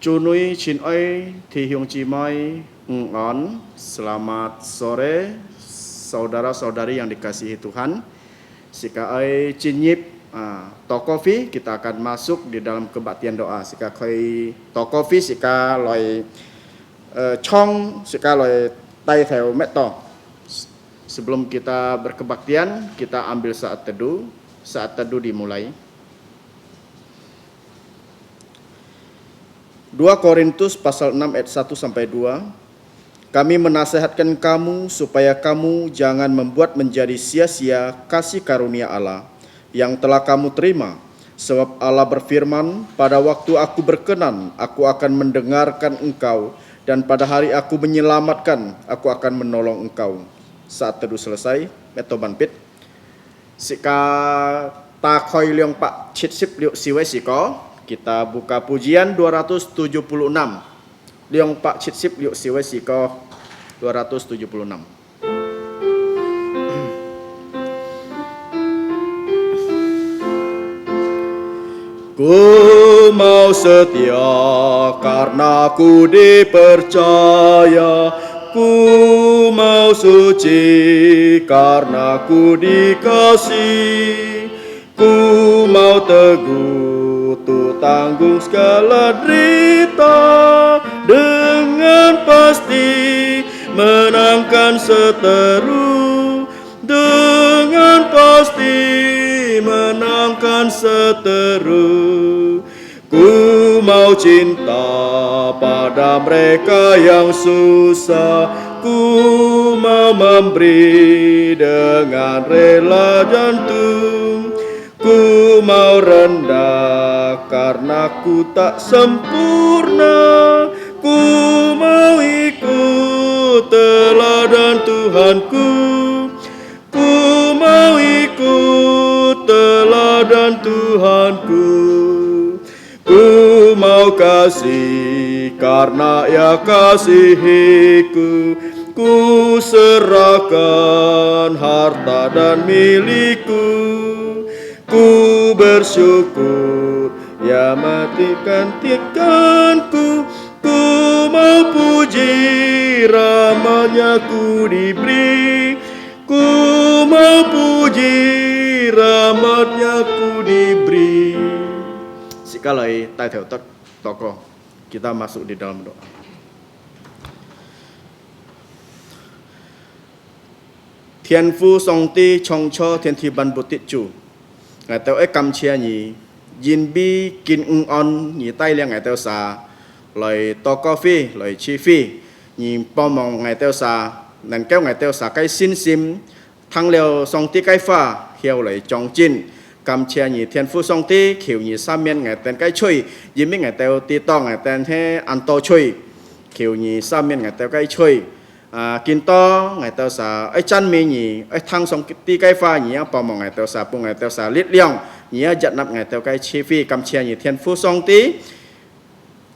Cunui Chin Oi Thi Hyung Chi Moi On. Selamat sore saudara-saudari yang dikasihi Tuhan. Sika Oi Chin Yip Tokofi, kita akan masuk di dalam kebaktian doa. Sika Koi Tokofi, sika Loi Chong, sika Loi Tai Theo Meto. Sebelum kita berkebaktian, kita ambil saat teduh. Saat teduh dimulai. 2 Korintus pasal 6 ayat 1 sampai 2. Kami menasihatkan kamu supaya kamu jangan membuat menjadi sia-sia kasih karunia Allah yang telah kamu terima. Sebab Allah berfirman, pada waktu aku berkenan, aku akan mendengarkan engkau, dan pada hari aku menyelamatkan, aku akan menolong engkau. Saat teduh selesai, metoban pit. Sika ta khoi liong pak chit sip liuk siwe siko. Kita buka pujian 276. Liong pak chit sip liuk siwe siko 276. Ku mau setia karena ku dipercaya. Ku mau suci karena ku dikasih. Ku mau teguh tanggung segala derita, dengan pasti menangkan seteru, dengan pasti menangkan seteru. Ku mau cinta pada mereka yang susah, ku mau memberi dengan rela jantung. Ku mau rendah karena ku tak sempurna. Ku mau ikut teladan Tuhanku. Ku mau ikut teladan Tuhanku. Ku mau kasih karena Ia kasihiku. Ku serahkan harta dan milikku. Ku bersyukur, Ia matikanku. Ku mau puji, rahmat-Nya ku diberi. Ku mau puji, rahmat-Nya ku diberi. Sikalai tai theo toko, kita masuk di dalam doa. Thiên Phu Song Ti Chong Cho Thiên Thi Ban Bụt Tít Chu. Ngài tao ấy cầm chia nhỉ, Yin Bi Kin On nhỉ tay liang ngài tao sa, lời to coffee, lời chi phi, nhỉ bom mong ngài tao sa, nên kéo ngài tao sa cái xin sim, thăng liều song ti cái pha, hiểu lời trong chin, cầm chia nhỉ Thiên Phu Song Ti, khiu nhỉ sam miên ngài tên cái chui, Yin Bi ngài tao ti to ngài tên thế ăn to chui, khiu nhỉ sam miên ngài tao cái chui. Kinh to ngài tao sa ấy chăn mi nhỉ ấy thăng song ti cái pha nhỉ bao mong ngài tao sa pung ngài tao sa lít liang nhỉ giật nắp ngài tao cái chi phi kam chia nhỉ Thiên Phu Song Ti.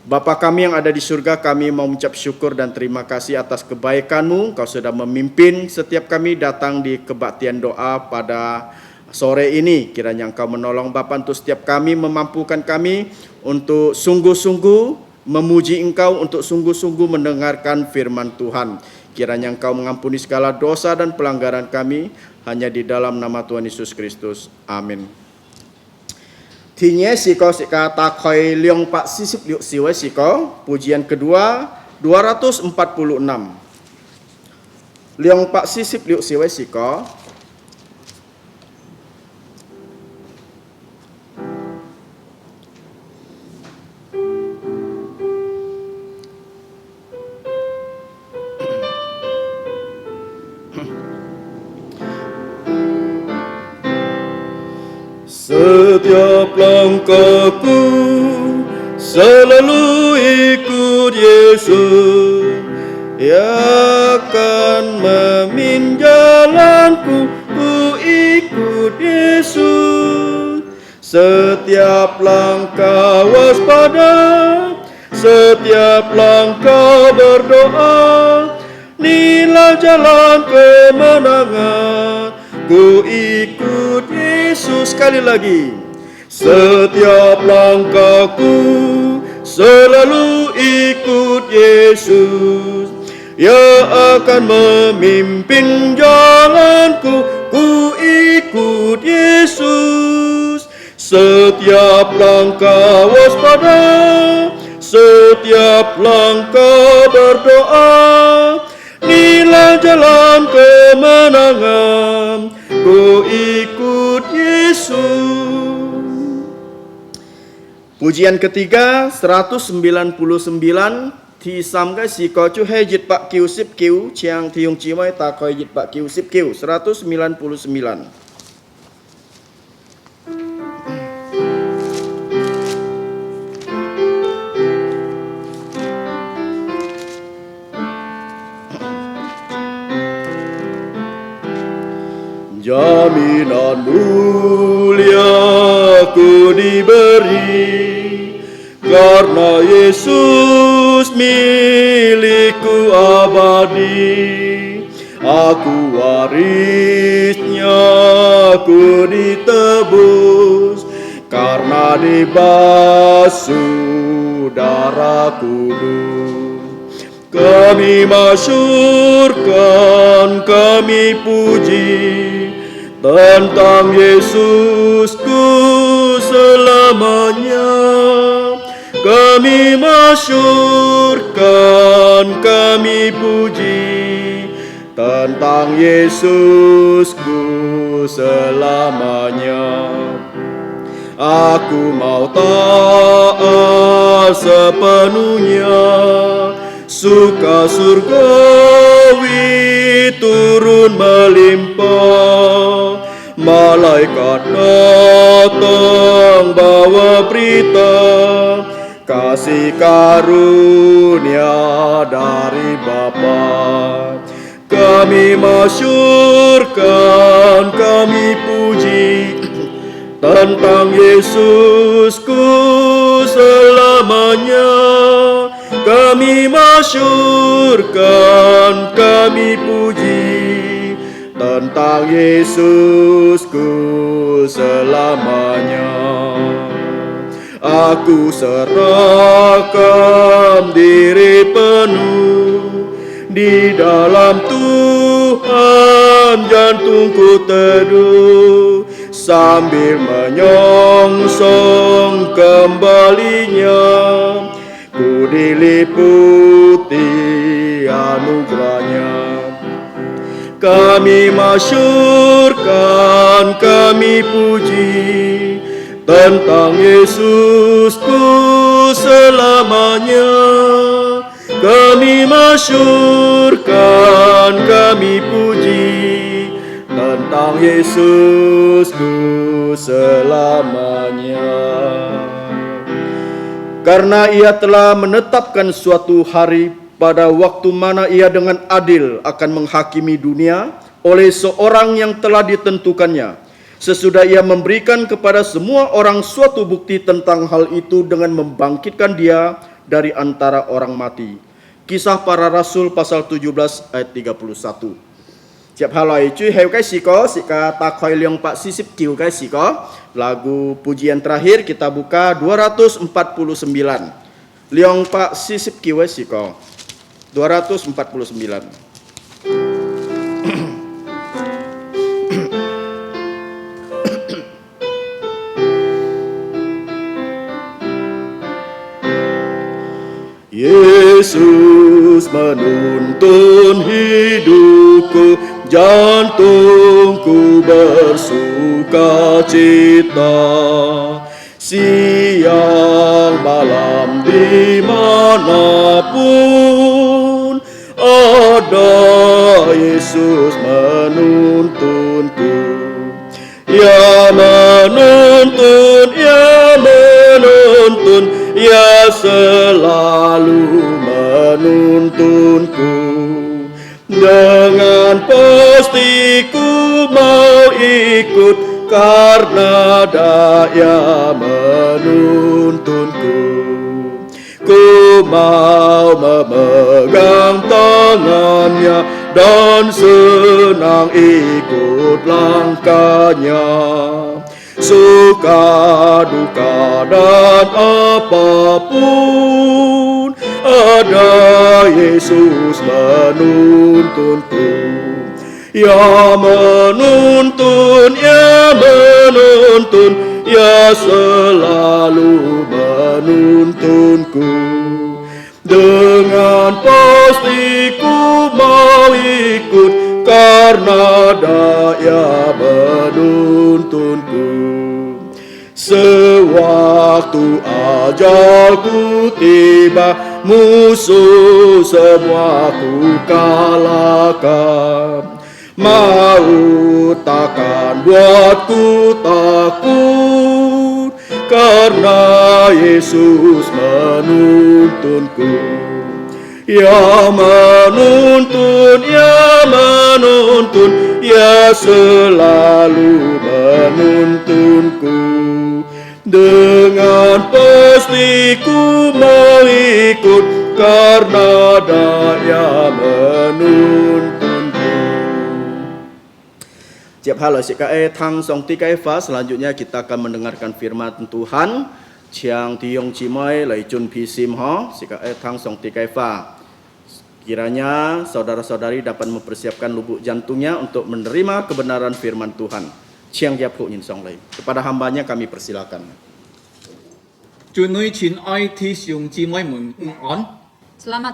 Bapa kami yang ada di surga, kami mau mengucap syukur dan terima kasih atas kebaikan-Mu. Kau sudah memimpin setiap kami datang di kebaktian doa pada sore ini. Kiranya Engkau menolong Bapa untuk setiap kami, memampukan kami untuk sungguh-sungguh memuji Engkau, untuk sungguh-sungguh mendengarkan firman Tuhan. Kiranya Engkau mengampuni segala dosa dan pelanggaran kami, hanya di dalam nama Tuhan Yesus Kristus. Amin. Tinya siko sika takhoi liong pak sisip liuk siwe siko. Pujian kedua 246. Liong pak sisip liuk siwe siko. Setiap langkahku selalu ikut Yesus. Ia akan memimpin jalanku, ku ikut Yesus. Setiap langkah waspada, setiap langkah berdoa, inilah jalan kemenangan. Ku ikut Yesus. Sekali lagi. Setiap langkahku selalu ikut Yesus. Ia akan memimpin jalanku, ku ikut Yesus. Setiap langkah waspada, setiap langkah berdoa, inilah jalan kemenangan, ku ikut Yesus. Pujian ketiga 199 thì sam cái si có chú hay dịch bạc kiu sip kiu chiang thì yung chi mai ta coi dịch bạc kiu sip kiu 199. Jaminan mulia ku diberi, karena Yesus milikku abadi. Aku warisnya, ku ditebus, karena dibasuh darah kudus. Kami masyurkan, kami puji tentang Yesusku selamanya. Kami masyurkan, kami puji tentang Yesusku selamanya. Aku mau taat sepenuhnya, suka surgawi turun melimpah. Malaikat datang bawa berita, kasih karunia dari Bapa. Kami masyurkan, kami puji tentang Yesusku selamanya. Kami masyurkan, kami puji tentang Yesusku selamanya. Aku serahkan diri penuh di dalam Tuhan, jantungku teduh sambil menyongsong kembalinya. Ku diliputi anugerahnya. Kami masyurkan, kami puji tentang Yesusku selamanya. Kami masyurkan, kami puji tentang Yesusku selamanya. Karena Ia telah menetapkan suatu hari pada waktu mana Ia dengan adil akan menghakimi dunia oleh seorang yang telah ditentukannya. Sesudah Ia memberikan kepada semua orang suatu bukti tentang hal itu dengan membangkitkan Dia dari antara orang mati. Kisah Para Rasul pasal 17 ayat 31. Siap halai cuy heu kai siko sika takhoi liong pak sisip kiu kai siko. Lagu pujian terakhir kita buka 249. Liong pak sisip kiu siko 249. Yesus menuntun hidupku, jantungku bersuka cita. Siang malam dimanapun ada Yesus menuntunku. Ya menuntun, ya menuntun, ya selalu menuntunku. Dengan pasti ku mau ikut karena Dia menuntunku. Ku mau memegang tangannya dan senang ikut langkahnya. suka duka dan apapun, ada Yesus menuntunku. Ya menuntun, ya menuntun, ya selalu menuntunku. Dengan pasti ku mau ikut, karena Dia menuntunku. Sewaktu ajalku tiba, musuh semua ku kalahkan. Maut takkan buatku takut, karena Yesus menuntunku. Ya menuntun, ya menuntun, ya selalu menuntunku. Dengan pasti ku mau ikut, karena Dia menuntunku. Tiap hal SKE Tang Song Tikai Fa. Selanjutnya kita akan mendengarkan firman Tuhan. Chiang Tiong Cimoy Lai Chun Pi Sim Ho SKE Tang Song Tikai Fa. Kiranya saudara-saudari dapat mempersiapkan lubuk jantungnya untuk menerima kebenaran firman Tuhan. Chiang Yap Hu Nyin Song Lai. Kepada hambanya kami persilakan. Selamat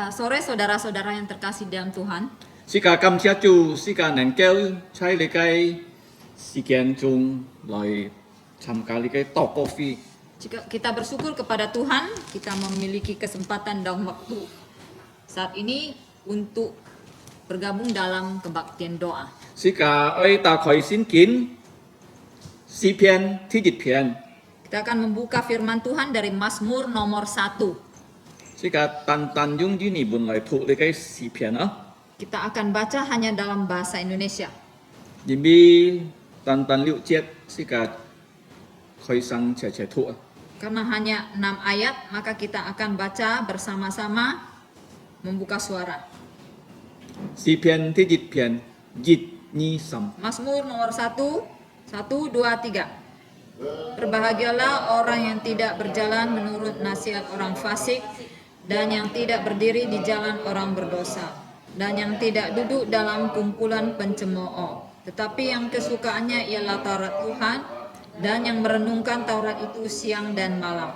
sore saudara-saudara yang terkasih dalam Tuhan. Sika kamsiatu sika nengkel cai lekai sikian jung lai camkali kai tokofi. Jika kita bersyukur kepada Tuhan, kita memiliki kesempatan dan waktu saat ini untuk bergabung dalam kebaktian doa. Sika oi ta koi sin kin sipian tijit pian. Kita akan membuka firman Tuhan dari Mazmur nomor 1. Sika tan jung jini bun lai tu lekai sipian Kita akan baca hanya dalam bahasa Indonesia. Jimbi tan liu jiet sika koi sang che tu. Karena hanya 6 ayat, maka kita akan baca bersama-sama membuka suara. Sipian tijit pian jit ni sam. Mazmur nomor 1, 1, 2, 3. Berbahagialah orang yang tidak berjalan menurut nasihat orang fasik, dan yang tidak berdiri di jalan orang berdosa, dan yang tidak duduk dalam kumpulan pencemooh, tetapi yang kesukaannya ialah Taurat Tuhan, dan yang merenungkan Taurat itu siang dan malam.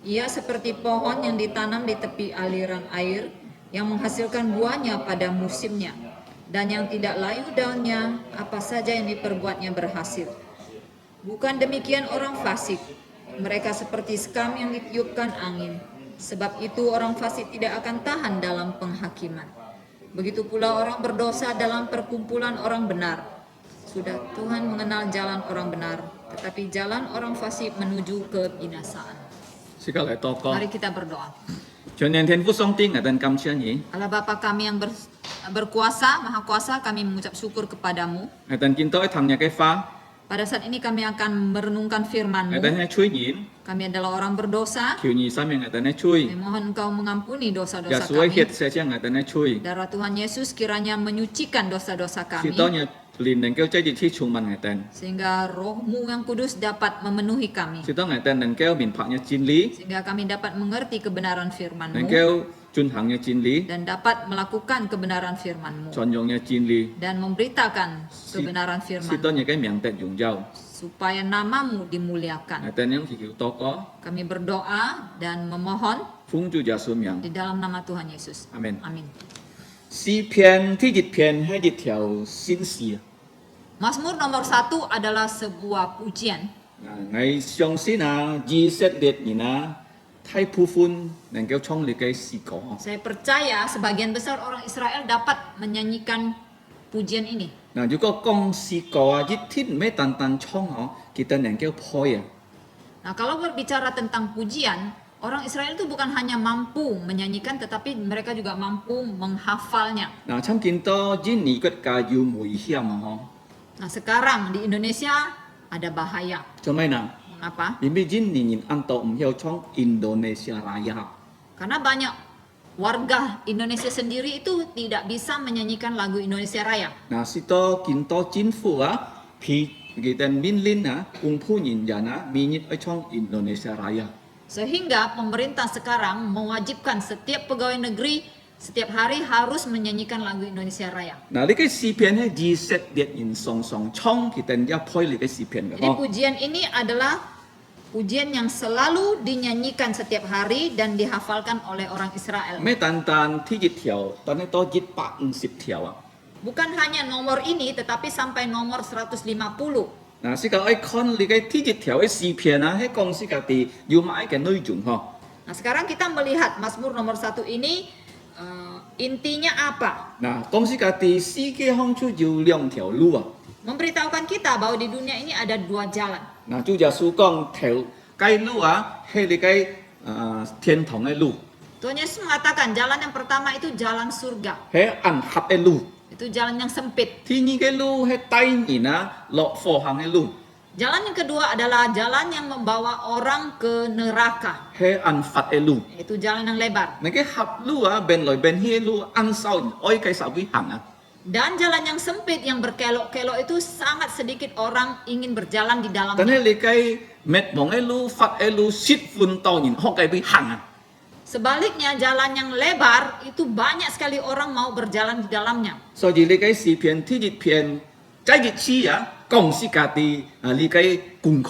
Ia seperti pohon yang ditanam di tepi aliran air, yang menghasilkan buahnya pada musimnya, dan yang tidak layu daunnya, apa saja yang diperbuatnya berhasil. Bukan demikian orang fasik, mereka seperti sekam yang ditiupkan angin. Sebab itu orang fasik tidak akan tahan dalam penghakiman. Begitu pula orang berdosa dalam perkumpulan orang benar. Sudah Tuhan mengenal jalan orang benar, tetapi jalan orang fasik menuju kebinasaan. Sika lai toko. Mari kita berdoa. Chuan Tian Fu Song Ting dan kamsian yi. Allah Bapa kami yang berkuasa, maha kuasa, kami mengucap syukur kepadamu. Dan kinto tangnya kai fa. Pada saat ini kami akan merenungkan firman-Mu. Dan chui yin. Kami adalah orang berdosa. Kini sam yang dan chui. Kami mohon Engkau mengampuni dosa-dosa Ya suai hit kami. saja yang dan chui. Darah Tuhan Yesus kiranya menyucikan dosa-dosa kami. Sitonya lin dan kau jadi ci cuman ngaten. Sehingga roh-Mu yang kudus dapat memenuhi kami. Sito ngaten dan kau min paknya jinli. Sehingga kami dapat mengerti kebenaran Dan firman-Mu. kau jun hangnya jinli. Dan dapat melakukan kebenaran firman-Mu. Conjongnya jinli. Dan memberitakan kebenaran firman-Mu. Sitonya kai miang tet yung jauh. Supaya nama-Mu dimuliakan. Ngaten yang kikiu toko. Kami berdoa dan memohon Fung ju jasum yang. di dalam nama Tuhan Yesus. Amin. Amin. 詩篇第一篇係一條新詩。 Mazmur nomor 1 adalah sebuah pujian. 我相信以色列人太部分能夠創立嘅詩歌。 Saya percaya sebagian besar orang Israel dapat menyanyikan pujian ini. 如果講詩歌一天唔係單單唱kita能夠配。 Nah, kalau berbicara tentang pujian, orang Israel itu bukan hanya mampu menyanyikan, tetapi mereka juga mampu menghafalnya. 參見到印尼國家有危險Nah, sekarang di Indonesia ada bahaya. 做咩呢？ Mengapa? 因為印尼人按到唔曉唱印度尼西亞Raya。 Karena banyak warga Indonesia sendiri itu tidak bisa menyanyikan lagu Indonesia Raya. 是到見到政府批 kita minlin na umpunin jana minit econg Indonesia Raya. Sehingga pemerintah sekarang mewajibkan setiap pegawai negeri setiap hari harus menyanyikan lagu Indonesia Raya. Nah, ini sipian he di set diet in song song chong kita dia poi li sipian Jadi pujian ini adalah pujian yang selalu dinyanyikan setiap hari dan dihafalkan oleh orang Israel. ไม่ตันตันที่จิตเถียวตอนนี้โตจิตปะสิบเถียวอ่ะ Bukan hanya nomor ini tetapi sampai nomor 150. นะสิกาไอคอนลิกไอที่จิตเถียวไอซีเพียนะให้กองสิกาตีอยู่มาไอแกนุยจุงฮะ Nah, sekarang kita melihat Mazmur nomor 1 ini intinya apa? นะกองสิกาตีซีเกห้องชูอยู่两条路啊 Memberitahukan kita bahwa di dunia ini ada 2 jalan. นะจูจะสู้กองแถวใกล้路啊ให้ลิกไอ天堂ไอ路 Tuhan Yesus mengatakan jalan yang pertama itu jalan surga. ให้อันหับไอ路 Itu jalan yang sempit. ที่นี่ไอ路ให้ใต้นี่นะเลาะฟอหังไอ路 Jalan yang kedua adalah jalan yang membawa orang ke neraka. ให้อันฟัดไอ路 Itu jalan yang lebar. นั่นก็หับ路อ่ะเป็นลอยเป็นเฮ路อันเศร้าอ้อยไกสาวิหังอ่ะ Dan jalan yang sempit yang berkelok-kelok itu sangat sedikit orang ingin berjalan di ตอนนี้ dalamnya. ลิกไอเม็ดมองไอ路ฟัดไอ路ชิดฝุ่นเตาหยินห้องไกไปหังอ่ะ Sebaliknya jalan yang lebar itu banyak sekali orang mau berjalan di dalamnya. 所以你嘅視片、天熱片、齋熱黐啊，講是家啲你嘅功課。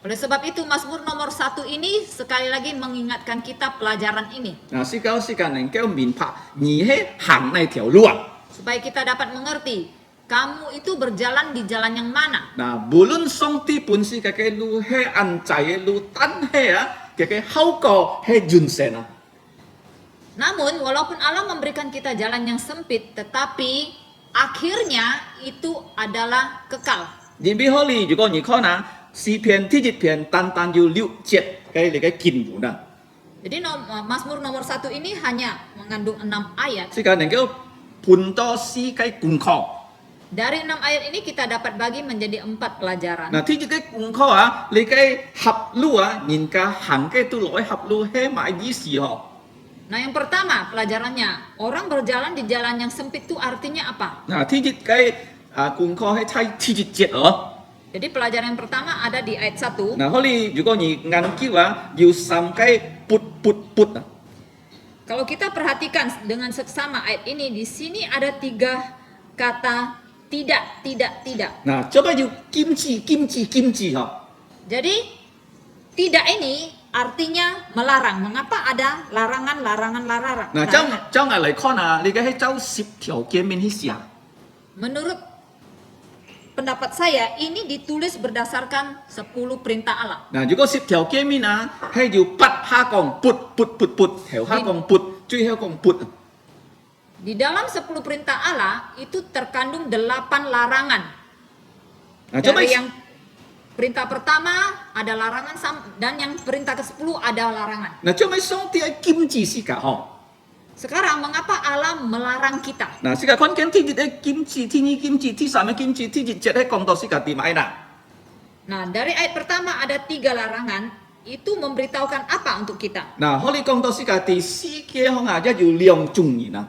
Oleh sebab itu Mazmur nomor 1 ini sekali lagi mengingatkan kita pelajaran ini. 嗱，是教時間能夠明白，而係行呢條路啊。 Supaya kita dapat mengerti, kamu itu berjalan di jalan yang mana. 嗱，無論上帝本是嘅路係安在嘅路，但係啊嘅後果係完善啊。 Namun walaupun Allah memberikan kita jalan yang sempit, tetapi akhirnya itu adalah kekal. 你比可以，如果你看啊，視片、天熱片，單單要6節嘅你嘅經文啊， Jadi Mazmur nomor 1 ini hanya mengandung 6 ayat. 時間能夠判多是嘅功課。 Dari 6 ayat ini kita dapat bagi menjadi 4 pelajaran. 嗱，天熱嘅功課啊，你嘅合路啊，人家行嘅都攞合路係買意思嗬。 Nah, yang pertama pelajarannya, orang berjalan di jalan yang sempit itu artinya apa? 嗱，天熱嘅功課係睇天熱節哦。 Jadi pelajaran yang pertama ada di ayat 1. 嗱，可以如果你研究啊，要三嘅撥啊。 Kalau kita perhatikan dengan seksama ayat ini, di sini ada 3 kata tidak, tidak, tidak. 嗱，做乜要堅持嗬？ Jadi tidak ini artinya melarang. Mengapa ada larangan, larangan, larangan? 嗱，將嚟看啊，你嘅係走10條界面去寫。 Menurut pendapat saya, ini ditulis berdasarkan 10 perintah Allah. 嗱，如果10條界面啊，係要拔下講撥，條下講撥，最後講撥。 Di dalam 10 perintah Allah itu terkandung 8 larangan. 嗱，做 Dari 乜？ yang perintah pertama ada larangan dan yang perintah ke-10 ada larangan. 嗱，做乜上帝係堅持是㗎嗬？ Sekarang mengapa Allah melarang kita? 嗱，世界看見天熱嘅堅持，天熱堅持，天三嘅堅持，天熱節係講到世界點解嗱？ Nah, dari ayat pertama ada 3 larangan, itu memberitahukan apa untuk kita? 嗱，可以講到世界第4嘅行啊，一要兩種人啊。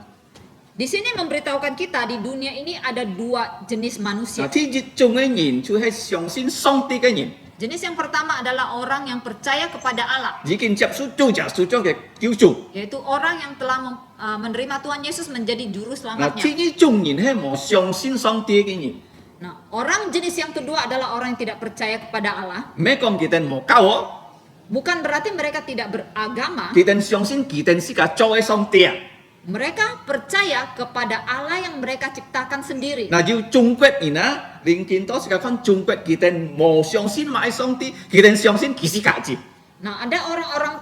Di sini memberitahukan kita di dunia ini ada 2 jenis 嗱， manusia. 天熱種嘅人就係相信上帝嘅人， Jenis yang pertama adalah orang yang percaya kepada Allah, 已經接受做耶穌嘅救主。 yaitu orang yang telah menerima Tuhan Yesus menjadi juru 嗱， selamatnya. 天熱種人係冇相信上帝嘅人， Nah, orang jenis yang kedua adalah orang yang tidak percaya kepada Allah. 唔係講佢哋冇教我， Bukan berarti mereka tidak beragama. 佢哋相信佢哋是個做嘅上帝啊。 Mereka percaya kepada Allah yang mereka ciptakan sendiri. 嗱，要中國人啊，連見到世界看中國佢哋冇相信買上帝，佢哋相信佢是假字。 Nah, ada orang-orang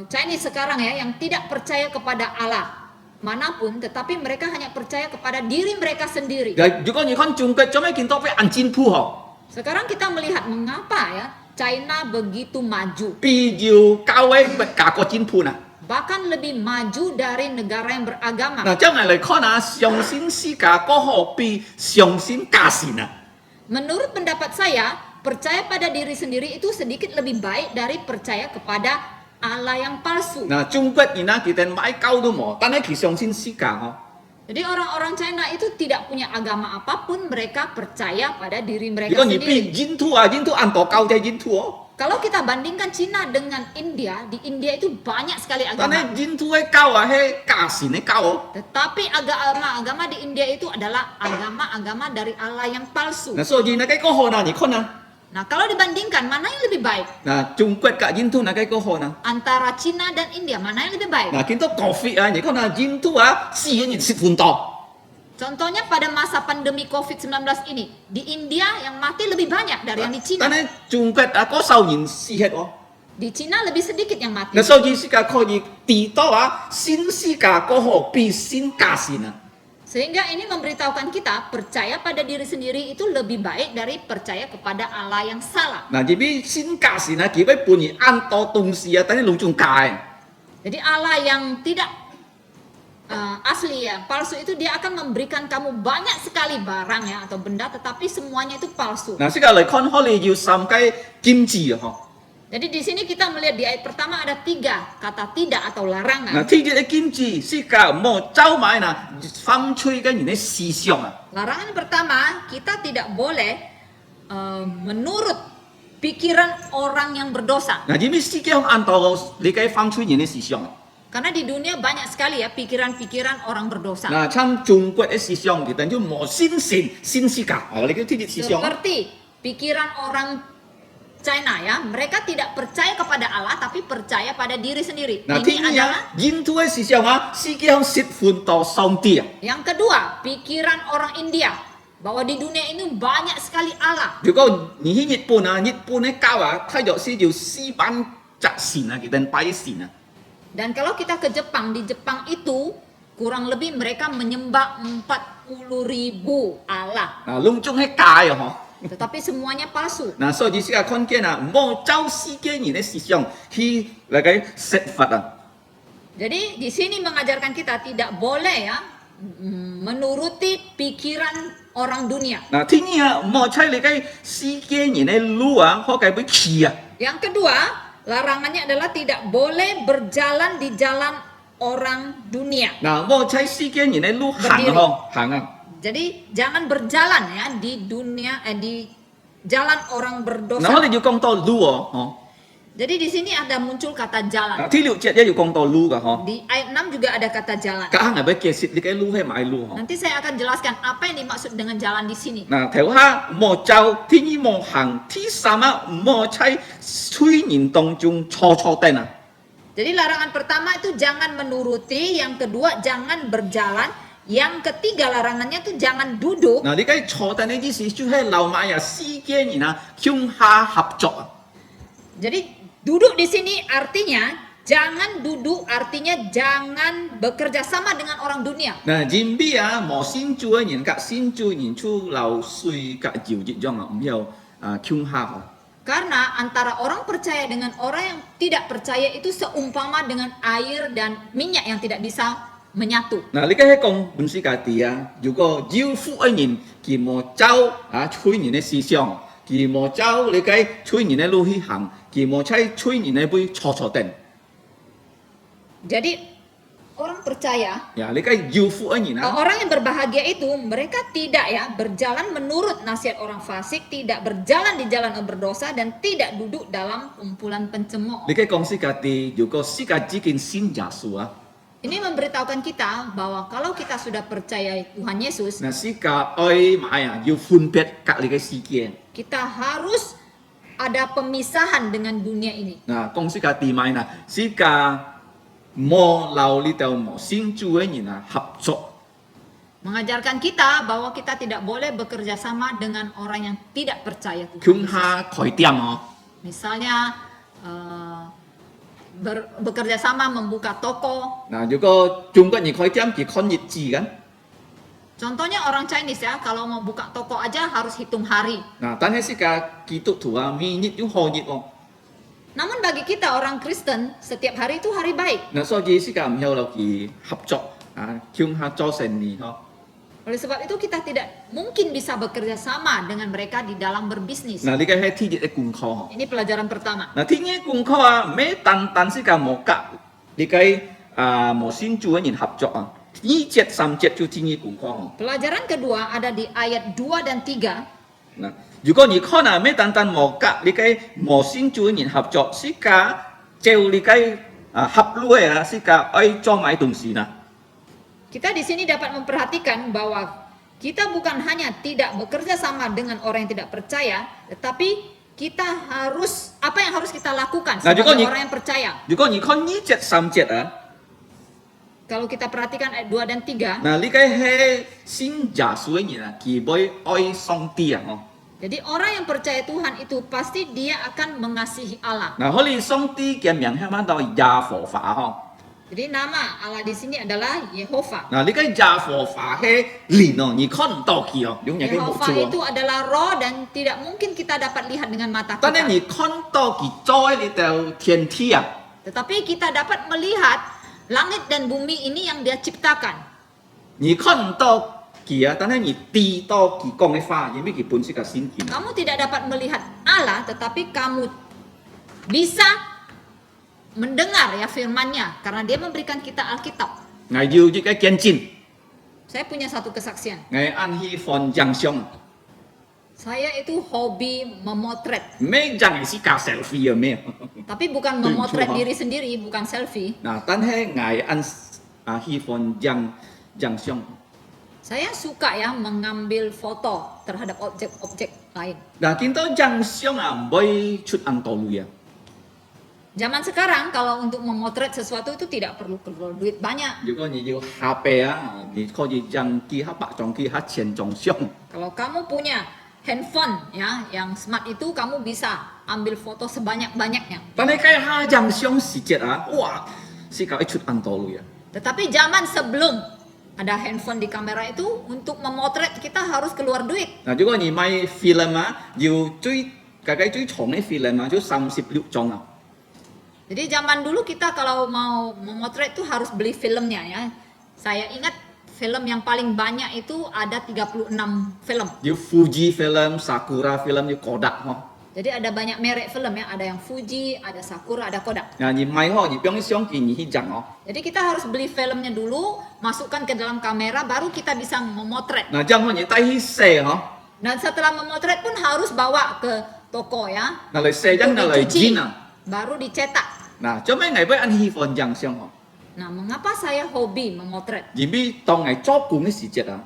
Chinese sekarang ya yang tidak percaya kepada Allah manapun, tetapi mereka hanya percaya kepada diri mereka sendiri. 嗱，如果你看中國，做咩見到俾人戰鋪嗬？ Sekarang kita melihat mengapa ya China begitu maju, 必要教會不教個戰鋪嗱。 bahkan lebih maju dari negara yang beragama. 嗱，將嚟嚟看下，相信是假嗰個比相信假神啊！ Menurut pendapat saya, percaya pada diri sendiri itu sedikit lebih baik dari percaya kepada Allah yang palsu. 嗱，中國人啊，佢哋買狗都冇，但係佢相信是假哦。Jadi orang-orang China itu tidak punya agama apapun, mereka percaya pada diri 如 mereka 果你比 sendiri. 印度啊，印度按多高在印度哦， Kalau kita bandingkan Cina dengan India, di India itu banyak sekali 但 agama. 係印度嘅高啊，係假神嘅高哦。 Tetapi agama-agama di India itu adalah agama-agama dari Allah yang palsu. 嗱，所以那個好呢，你看啊， Nah, kalau dibandingkan mana yang lebih baik 嗱，中國กับ印度那個好呢？ antara Cina dan India, mana yang lebih baik? 嗱，見到 COVID 啊，你看啊，印度啊，死嘅人10分多。 Contohnya pada masa pandemi COVID-19 ini, di India yang mati lebih banyak dari yang di 但 Cina. 係中國啊，嗰受人死hết喎。 Di Cina lebih sedikit yang mati. 嗱，所以世界可以知道啊，新世界嗰個比新假神啊。 Sehingga ini memberitahukan kita percaya pada diri sendiri itu lebih baik dari percaya kepada Allah yang salah. 嗱，入邊新假神啊，佢要本人按多東西啊，等你弄中假嘅。 Jadi Allah yang tidak asli ya, palsu itu dia akan memberikan kamu banyak sekali barang ya atau benda, tetapi semuanya itu palsu. 嗱，世界嚟看，可能要三雞金字啊，嗬。 Jadi di sini kita melihat di ayat pertama ada 3 kata tidak atau 嗱， larangan. 天日嘅金字，世界冇走埋嗱，風吹緊人嘅思想啊。 Larangan pertama, kita tidak boleh menurut pikiran orang yang berdosa. 嗱，因為世界按到你嘅風吹人嘅思想啊。 Karena di dunia banyak sekali ya pikiran-pikiran orang berdosa. 嗱，參中國嘅思想，其實就冇新神、新世界。哦，你嘅天日思想啊。 Seperti pikiran orang China ya, mereka tidak percaya kepada Allah tapi percaya pada diri sendiri. 嗱， Ini 天日 adalah 啊，印度嘅思想啊，世界10分到上帝啊。 yang kedua, pikiran orang India bahwa di dunia ini banyak sekali Allah. 如果你去日本啊，日本嘅教啊，睇到是條四班責神啊，佢哋拜神啊。 Dan kalau kita ke Jepang, di Jepang itu kurang lebih mereka menyembah 40.000 Allah. 嗱，攏種係假啊，嗬。 Tetapi semuanya palsu. 嗱，所以世界看見啊，冇照世界人嘅思想去嚟個説法啊。 Jadi di sini mengajarkan kita tidak boleh ya menuruti pikiran orang dunia. 嗱，天意啊，冇猜你個世界人嘅路啊，可計俾氣啊。 Yang kedua, larangannya adalah tidak boleh berjalan di jalan orang dunia. 嗱，冇猜世界人嘅路行啊，嗬，行啊。 Jadi jangan berjalan ya di dunia di jalan orang 嗱，我 berdosa. 哋要講到路哦，嗬。 Jadi di sini ada muncul kata 嗱， jalan. 第6節一要講到路噶，嗬。 Di ayat 6 juga ada kata jalan. 家下係俾解釋你嘅路係買路，嗬。 Nanti saya akan jelaskan apa yang dimaksud dengan jalan di sini. 嗱，頭下冇走，天意冇行，第三啊冇猜催人當中錯錯定啊。 Jadi larangan pertama itu jangan menuruti, yang kedua jangan berjalan, yang ketiga larangannya itu jangan duduk. 嗱，你嘅錯定呢啲事就係流埋啊世界人啊向下合作啊。 Jadi duduk di sini artinya jangan duduk, artinya jangan bekerja sama dengan orang dunia. 嗱，人比啊冇先做嘅人，甲先做人出流水甲搖熱種啊，唔要啊向下嗬。 Karena antara orang percaya dengan orang yang tidak percaya itu seumpama dengan air dan minyak yang tidak bisa menyatu. 嗱，你嘅講本世界啲啊，如果要富嘅人，佢冇走啊催人嘅思想，佢冇走你嘅催人嘅路去行，佢冇猜催人嘅杯錯錯定。 Jadi orang percaya, 呀，你嘅要富嘅人啊。 orang yang berbahagia itu mereka tidak ya berjalan menurut nasihat orang fasik, tidak berjalan di jalan yang berdosa dan tidak duduk dalam kumpulan pencemooh. 你嘅講世界啲，如果世界只見信耶穌啊， Ini memberitahukan kita bahwa kalau kita sudah percaya Tuhan Yesus, 嗱世界愛買啊，要分別隔離嘅世界。 kita harus ada pemisahan dengan dunia ini. 嗱，講世界啲買嗱，世界冇留呢度冇先主嘅人啊合作。 Mengajarkan kita bahwa kita tidak boleh bekerja sama dengan orang yang tidak percaya Tuhan Yesus. 向下開店哦。 Misalnya bekerja sama membuka toko. 嗱，如果中國人開店，佢看日子緊。 Contohnya orang Chinese ya, kalau mau buka toko aja harus hitung hari. 嗱，但係世界基督徒啊，每日要學日哦。 Namun bagi kita orang Kristen, setiap hari itu hari baik. 嗱，所以世界唔有落去合作啊，向下做生意嗬。 Oleh sebab itu kita tidak mungkin bisa bekerja sama dengan mereka di dalam berbisnis. 嗱，呢個係天日嘅功課嗬。 Ini pelajaran pertama. 嗱，天日功課啊，咩單單世界冇夾，呢個冇先主嘅人合作啊。2节3节就进一步看哦。 Pelajaran kedua ada di ayat 2 dan 3. 嗱，如果你看啊，咩單單無甲，你嘅無先做人合作，是甲就你嘅合路啊，是甲愛做買東西呐。 Kita di sini dapat memperhatikan bahwa kita bukan hanya tidak bekerja sama dengan orang yang tidak percaya, tetapi kita harus apa yang harus kita lakukan Nah, juga sebagai ni- orang yang percaya. 如果你看2節3節啊， Kalau kita perhatikan ayat 2 dan 3, 嗱，你嘅係信耶穌嘅人啊，佢會愛上帝啊，哦。 jadi orang yang percaya Tuhan itu pasti dia akan mengasihi Allah. 嗱，可能上帝嘅名係乜到耶和華吼。 Jadi nama Allah di sini adalah Yehova. 嗱，你嘅耶和華係靈哦，你看唔到佢哦，用人嘅目 Yehova 睭 itu 哦。 adalah roh dan tidak mungkin kita dapat lihat dengan mata 但係 kita. 你看到佢在呢條天體啊。 Tetapi kita dapat melihat langit dan bumi ini yang dia ciptakan. 你看唔到佢啊，但係你知道佢講嘅話，因為佢本身嘅先見。 Kamu tidak dapat melihat Allah, tetapi kamu bisa mendengar ya firman-Nya karena dia memberikan kita Alkitab. 我要一個見證， Saya punya satu kesaksian. 我按希望獎賞， Saya itu hobi memotret, 咩人係是假 selfie 啊咩？ tapi bukan Tuh, memotret coba. diri sendiri, bukan selfie. 嗱，但係我按希望獎賞。 Saya suka ya mengambil foto terhadap objek-objek lain. 嗱，見到獎賞啊，唔會出咁多類啊。 Zaman sekarang kalau untuk memotret sesuatu itu tidak perlu keluar duit banyak. 如果你要下臂啊，你可以獎幾下百張幾下千張相。 Kalau kamu punya handphone ya yang smart itu kamu bisa ambil foto sebanyak-banyaknya. 但係計下獎賞時節啊，哇，是搞一出咁多類啊。 Tetapi zaman sebelum ada handphone di kamera itu untuk memotret kita harus keluar duit. 嗱，如果你買 film 啊，要最長嘅 film 啊，就36張啊。 Jadi zaman dulu kita kalau mau memotret itu harus beli filmnya ya. Saya ingat film yang paling banyak itu ada 36 film. 要 Fuji film、Sakura film 要Kodak 嗬。 Jadi ada banyak merek film ya, ada yang Fuji, ada Sakura, ada Kodak. 嗱，而買嗬，而將啲相機而去張哦。 Jadi kita harus beli filmnya dulu, masukkan ke dalam kamera, baru kita bisa memotret. 嗱，將可以帶去寫嗬。 Dan setelah memotret pun harus bawa ke toko ya. 嗱嚟寫真，嗱嚟 Dicuci, 剪啊。 baru dicetak. 嗱，做咩藝不按希望獎賞嗬？ Nah, mengapa saya hobi memotret? 而俾當藝做工嘅時節啊，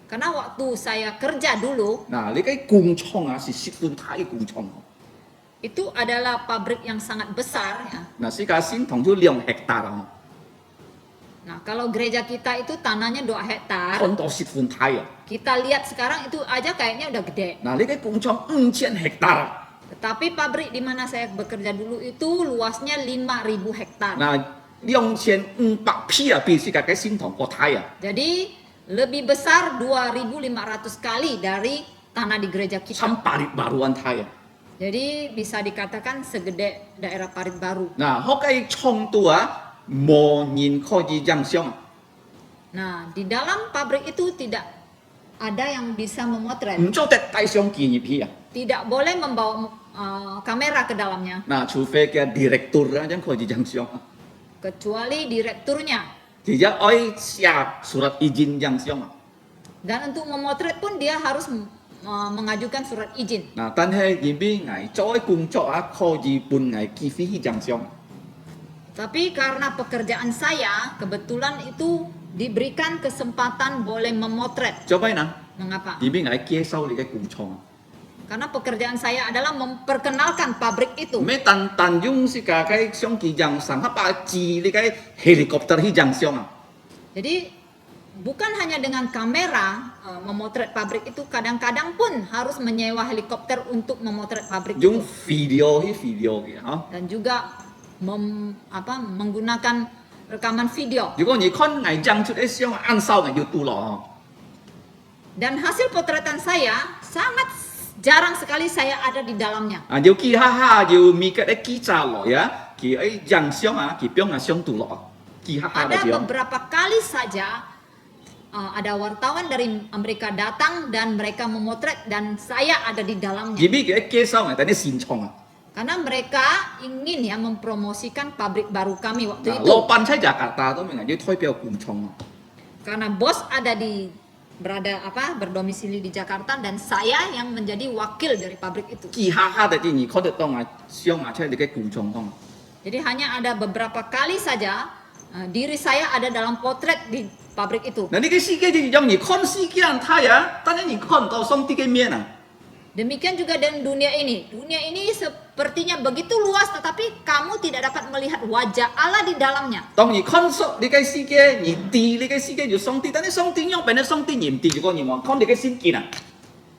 Karena waktu saya kerja dulu, 嗱，你嘅工廠啊是10分太工廠哦。 itu adalah pabrik yang sangat besar ya. 嗱，世界先同咗2 hektar 啊， Nah, kalau gereja kita itu tanahnya 2 hektar. 看到10分太啊。 Kita lihat sekarang itu aja kayaknya udah gede. 嗱，你嘅工廠5000 hektar 啊。 Tetapi pabrik di mana saya bekerja dulu itu luasnya 5.000 hektar. 嗱，2500匹啊，比世界嘅先同個太啊。 Jadi lebih besar 2.500 kali dari tanah di gereja kita. 300 baruan太啊。 Jadi bisa dikatakan segede daerah Parit Baru. 嗱，嗰個廠度啊，冇人可以獎賞啊。 Nah, di dalam pabrik itu tidak ada yang bisa memotret. 唔做得帶相機入去啊。 Tidak boleh membawa kamera ke dalamnya. 嗱，除非嘅 director 啊，先可以獎賞。 Kecuali direkturnya. 而家愛寫 surat izin 獎賞啊。 Dan untuk memotret pun dia harus mengajukan surat izin. 嗱，但係因為我做嘅工作啊，可以半我寄飛去獎賞。 Tapi karena pekerjaan saya kebetulan itu diberikan kesempatan boleh memotret. 做咩呢？ Mengapa? 因為我介紹你嘅工廠。 Karena pekerjaan saya adalah memperkenalkan pabrik itu. 咩單用是架嘅相機獎賞，一把字你嘅 helikopter 去獎賞啊。 Jadi bukan hanya dengan kamera memotret pabrik itu, kadang-kadang pun harus menyewa helikopter untuk memotret pabrik 用 itu. video 去 video 嘅嚇。 Dan juga menggunakan rekaman video. 如果你看我獎出嘅相，按手我要讀落。 Dan hasil potretan saya sangat jarang sekali saya ada di dalamnya. 啊，要記下下要咪嘅啲記者來啊，佢誒獎賞啊，佢邊個相讀落，記下下 Ada 嘅樣。 beberapa kali saja ada wartawan dari Amerika datang dan mereka memotret dan saya ada di dalamnya. 而咪嘅介紹我等啲現場啊。 Karena mereka ingin ya mempromosikan pabrik baru kami waktu 嗱，itu. 老闆喺Jakarta都明係要代表工廠啊。Karena bos berdomisili di Jakarta dan saya yang menjadi wakil dari pabrik itu. 记下下的你看得到啊，上啊，出你嘅工厂講。 Jadi hanya ada beberapa kali saja diri saya ada dalam potret di pabrik itu. 嗱，呢個世界就讓你看世界人睇啊，但係你看到上帝嘅面啊。 Demikian juga dengan dunia ini. Dunia ini sepertinya begitu luas tetapi kamu tidak dapat melihat wajah Allah di dalamnya. 當你看出你嘅世界，你地你嘅世界就上帝，但係上帝讓俾你上帝唔地，如果你望看你嘅先見啊。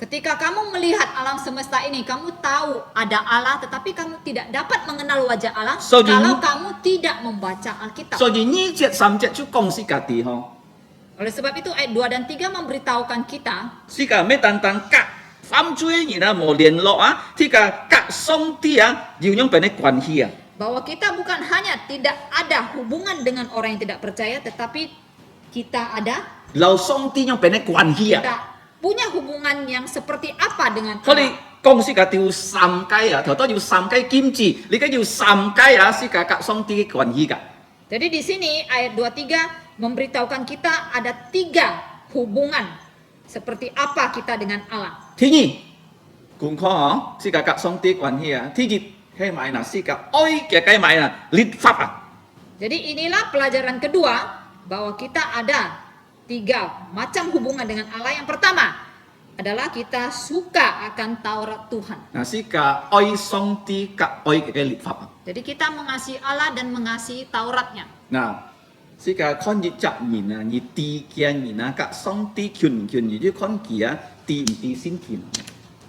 Ketika kamu melihat alam semesta ini, kamu tahu ada Allah tetapi kamu tidak dapat mengenal wajah Allah So, kalau kamu tidak membaca Alkitab. 所以呢隻三隻就講是家己嗬， Oleh sebab itu ayat 2 dan 3 memberitahukan kita 是家咩單單隔犯罪然後冇聯絡啊，即係隔上帝啊，要讓俾你關係啊。 bahwa kita bukan hanya tidak ada hubungan dengan orang yang tidak percaya tetapi kita ada 留上帝讓俾你關係啊。 kita punya hubungan yang seperti apa dengan 佢哋 Allah. 講是家要三階啊，頭都要三階兼治，你家要三階啊，是家隔上帝嘅關係㗎。 Jadi di sini ayat 23 memberitahukan kita ada 3 hubungan seperti apa kita dengan Allah. 第二，觀看哦，是家隔上帝關係啊。第二係咪嗱？是家愛嘅計埋啊，律法啊。 Jadi inilah pelajaran kedua bahwa kita ada 3 macam hubungan dengan Allah. Yang pertama adalah kita suka akan Taurat Tuhan. 嗱，是家愛上帝及愛嘅律法啊。 Jadi kita mengasihi Allah dan mengasihi Tauratnya. 嗱，是家看日則面啊，而地見面啊，及上帝權唔權，而要看佢啊，地唔地先見。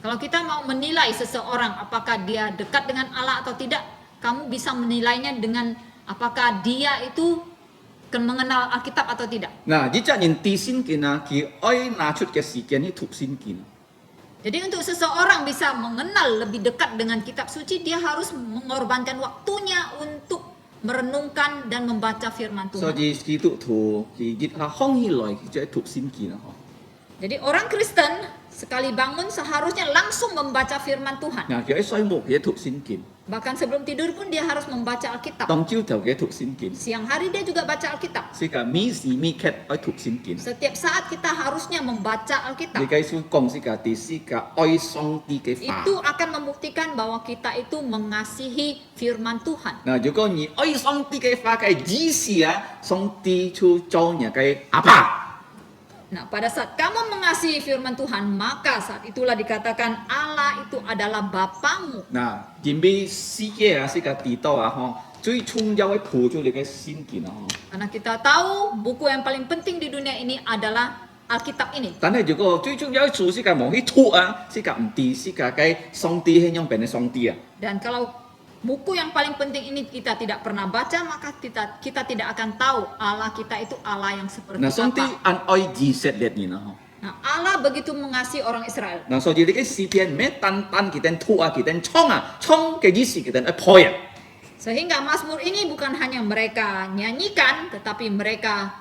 Kalau kita mau menilai seseorang apakah dia dekat dengan Allah atau tidak, kamu bisa menilainya dengan apakah dia itu mengenal Alkitab atau tidak. 嗱，日則人地先見啊，佢愛拿出嘅時間去讀先見。 Jadi untuk seseorang bisa mengenal lebih dekat dengan kitab suci, dia harus mengorbankan waktunya untuk merenungkan dan membaca firman 所 Tuhan. 以基督徒佢日下放起來，佢就係讀先見啊！嗬。 Jadi orang Kristen sekali bangun seharusnya langsung membaca firman Tuhan. 嗱，佢喺睡夢佢讀先見， Bahkan sebelum tidur pun dia harus membaca Alkitab. 當朝頭佢讀先見， Siang hari dia juga baca Alkitab. 是個每時每刻愛讀先見。 Setiap saat kita harusnya membaca 你 Alkitab. 繼續講是個第四個愛上帝嘅法。 Itu akan membuktikan bahwa kita itu mengasihi firman Tuhan. 嗱，如果你愛上帝嘅法嘅意思啊，上帝就做你嘅阿爸。 Nah, pada saat kamu mengasihi firman Tuhan, maka saat itulah dikatakan Allah itu adalah Bapamu. 嗱，人俾世界啊，是個地道啊，嗬，最重要嘅輔助你嘅先見啊，嗬。 Karena kita tahu buku yang paling penting di dunia ini adalah Alkitab ini. 但係如果最重要嘅做是個冇去吐啊，是個唔地，是個嘅上帝係用俾你上帝啊。 Dan kalau buku yang paling penting ini kita tidak pernah baca, maka kita tidak akan tahu Allah kita itu Allah yang seperti 嗱，上帝 apa. 按愛以色列人啊，嗬。 Nah, Allah begitu mengasihi orang Israel. 嗱，所以你嘅詩篇咩單單佢哋吐啊，佢哋衝啊，衝嘅意思佢哋一破啊。 Sehingga Mazmur ini bukan hanya mereka nyanyikan, tetapi mereka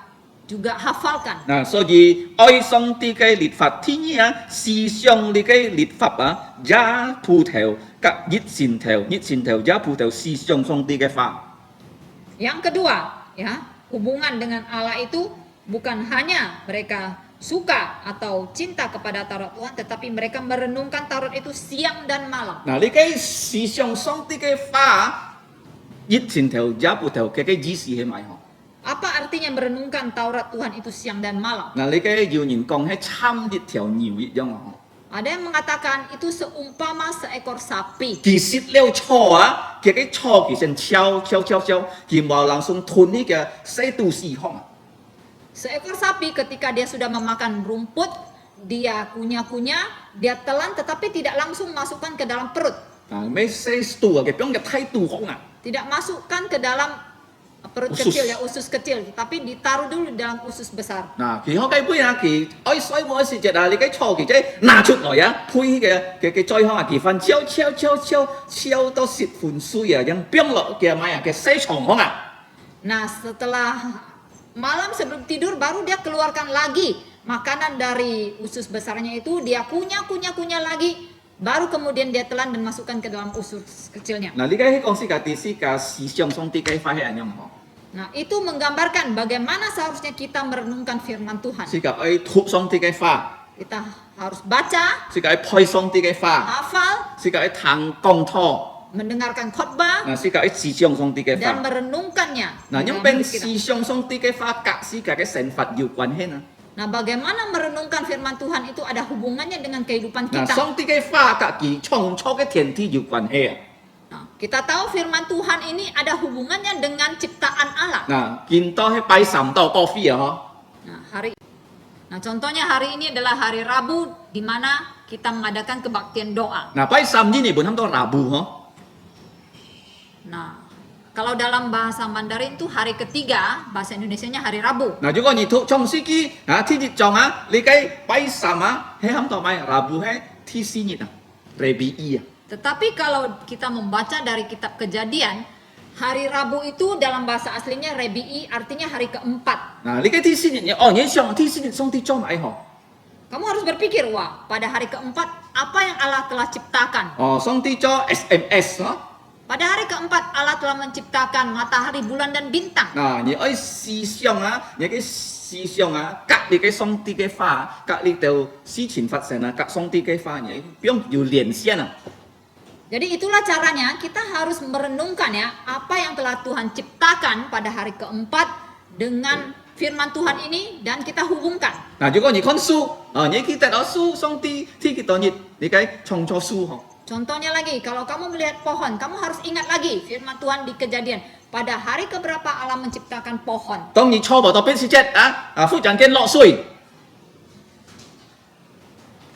juga hafalkan. 嗱，所以愛上帝嘅律法，天意啊，時常你嘅律法啊，也鋪頭及熱線頭，熱線頭也鋪頭時常上帝嘅法。 Yang kedua, ya, hubungan dengan Allah itu bukan hanya mereka suka atau cinta kepada Taurat Tuhan, tetapi mereka merenungkan Taurat itu siang dan malam. 嗱，你嘅時常上帝嘅法，熱線頭也鋪頭嘅意思係咪？ Apa artinya merenungkan Taurat Tuhan itu siang dan malam? 嗱，你嘅謠言講係參一條牛一樣啊！ Ada yang mengatakan itu seumpama seekor sapi. 其實了錯啊，佢嘅錯其實敲，佢冇langsung吞呢個西都四項啊！ Seekor sapi ketika dia sudah memakan rumput, dia kunyah-kunyah, dia telan tetapi tidak langsung masukkan ke dalam perut. 嗱，咩西都啊，佢變入太都項啊！ Tidak masukkan ke dalam perut Usus. kecil ya, usus kecil, tapi ditaruh dulu di dalam usus besar. 嗱，佢可計杯啊，佢愛水冇時隻啊，你嘅錯其實拿出來啊，配嘅再項啊，佢分敲到10分水啊，yang 變落嘅買啊嘅西床項啊！ Nah, setelah malam sebelum tidur baru dia keluarkan lagi makanan dari usus besarnya itu, dia kunyah lagi, baru kemudian dia telan dan masukkan ke dalam usus kecilnya. 嗱，你嘅講是個第四個思想上帝嘅法係咁樣嗬。Nah, itu menggambarkan bagaimana seharusnya kita merenungkan firman Tuhan. 是個愛讀上帝嘅話， Kita harus baca, 是個愛配上帝嘅話， hafal, 是個愛聽講道， mendengarkan khotbah, 嗱是個愛思想上帝嘅 dan 話。 merenungkannya. 嗱， di 因 dalam 為 hidup kita. 思想上帝嘅話，格是個嘅成法有關係啊。 Nah, bagaimana merenungkan firman Tuhan itu ada hubungannya dengan kehidupan 嗱， kita. 上帝嘅話格佢創造嘅天地有關係啊。 Nah, kita tahu firman Tuhan ini ada hubungannya dengan ciptaan Allah. 嗱，見到喺拜三到高飛啊， Nah, contohnya hari ini adalah hari Rabu di mana kita mengadakan kebaktian doa. 嗱，拜三呢本很多拿布嗬。 Nah, kalau dalam bahasa Mandarin itu hari ketiga, bahasa Indonesianya hari Rabu. 嗱，如果你讀創世記啊，天日狀啊，你計拜三啊，喺很多買拿布喺天四日啊，Rebi啊。 Tetapi kalau kita membaca dari kitab Kejadian, hari Rabu itu dalam bahasa aslinya Rebi'i, artinya hari keempat. 嗱，你計天四日哦，你想天四日上帝做埋嗬？ Kamu harus berpikir, wah, pada hari keempat apa yang Allah telah ciptakan? 哦，上帝做 SMS 嗬。 Pada hari keempat Allah telah menciptakan matahari, bulan, dan bintang. 嗱，你愛思想啊，你嘅思想啊，隔你嘅上帝嘅話，隔你到事情發生啊，隔上帝嘅話，你不用有連線啊。 Jadi itulah caranya kita harus merenungkan ya apa yang telah Tuhan ciptakan pada hari keempat dengan firman Tuhan ini dan kita hubungkan. 嗱，如果你看書，啊，你記得到書，上帝天幾多日，你嘅創造書嗬。 Contohnya lagi, kalau kamu melihat pohon, kamu harus ingat lagi firman Tuhan di Kejadian. Pada hari keberapa Allah menciptakan pohon? 當你初步到邊時節啊，忽然間落水。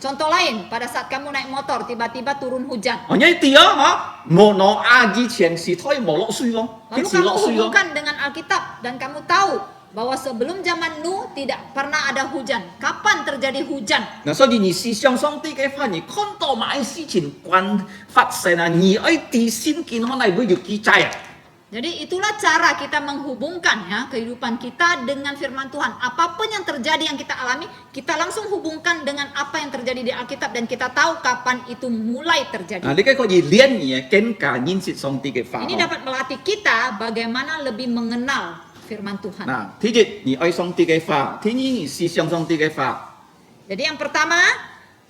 Contoh lain, pada saat kamu naik motor, tiba-tiba turun hujan. 哦，你啲啊嚇，冇攞亞以前時推冇落水喎， Lalu 幾時 kamu 落水喎？ hubungkan dengan Alkitab dan kamu tahu bahwa sebelum zaman Nuh tidak pernah ada hujan. Kapan terjadi hujan? 嗱，所以你思想上帝嘅話，你看到買事情關發生啊，你愛啲先健康嚟會有記載啊。 Jadi itulah cara kita menghubungkan ya kehidupan kita dengan firman Tuhan. Apapun yang terjadi yang kita alami, kita langsung hubungkan dengan apa yang terjadi di Alkitab dan kita tahu kapan itu mulai terjadi. 嗱，你嘅可以練嘢，更加認識上帝嘅話。 Ini dapat melatih kita bagaimana lebih mengenal firman Tuhan. 嗱，第一你愛上帝嘅話，第二你思想上帝嘅話。 Jadi yang pertama,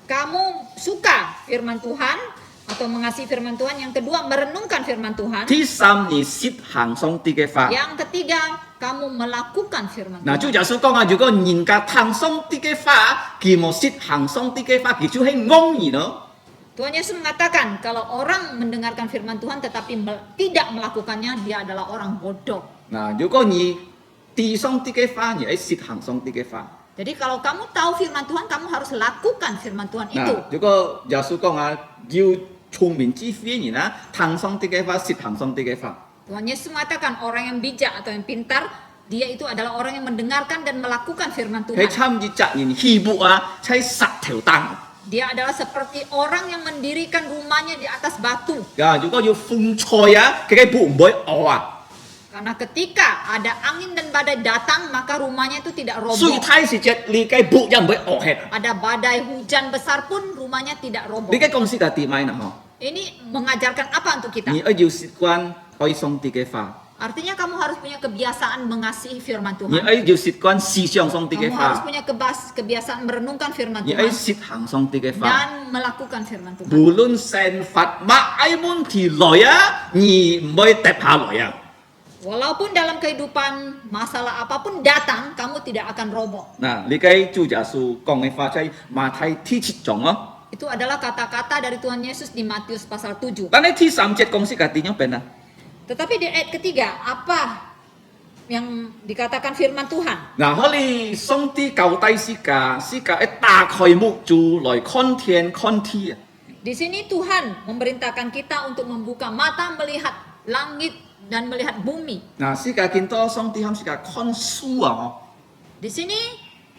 kamu suka firman Tuhan atau mengasihi firman Tuhan. Yang kedua, merenungkan firman Tuhan. 第三你實行上帝嘅話。 Yang ketiga, kamu melakukan firman 嗱， Tuhan. 主耶穌講啊，如果人家聽上帝嘅話，佢冇實行上帝嘅話，佢就係戇然咯。 Tuhan Yesus mengatakan kalau orang mendengarkan firman Tuhan tetapi tidak melakukannya, dia adalah orang bodoh. 嗱，如果你聽上帝嘅話，你係實行上帝嘅話。 Jadi kalau kamu tahu firman Tuhan, kamu harus lakukan firman Tuhan itu. 嗱，如果耶穌講啊，要聰明智慧嘅人啊，聽上帝嘅話，實行上帝嘅話。 Tuhan Yesus mengatakan orang yang bijak atau yang pintar, dia itu adalah orang yang mendengarkan dan melakukan firman 喺 Tuhan. 參與責任希望啊，喺實條單。 Dia adalah seperti orang yang mendirikan rumahnya di atas batu. 啊，如果要風吹啊，佢嘅唔會餓啊。 Karena ketika ada angin dan badai datang, maka rumahnya itu tidak 水 roboh. 太時節，你嘅唔又唔會餓hết。 Ada badai hujan besar pun rumahnya tidak roboh. 你嘅公司嘅點樣啊？ Ini mengajarkan apa untuk kita? 你要習慣愛上帝嘅話。 Artinya kamu harus punya kebiasaan mengasihi firman 你 Tuhan. 要習慣思想上帝嘅 Kamu harus 話， punya kebiasaan merenungkan firman 你要 Tuhan 實行上帝嘅話。 dan melakukan firman Tuhan. 無論成佛乜愛問題來啊，你唔會跌下來啊。 Walaupun dalam kehidupan masalah apapun datang, kamu tidak akan roboh. 嗱，你嘅主耶穌講嘅話就係馬太第7章咯。 Itu adalah kata-kata dari Tuhan Yesus di Matius pasal 7. 但係第3節講是個點樣變啊？ Tetapi di ayat ketiga, apa yang dikatakan firman Tuhan? 嗱，可你上帝交代是個一打開目珠來看天看地啊。 Di sini Tuhan memerintahkan kita untuk membuka mata melihat langit dan melihat bumi. 嗱，是個見到上帝係是個看書啊。 Di sini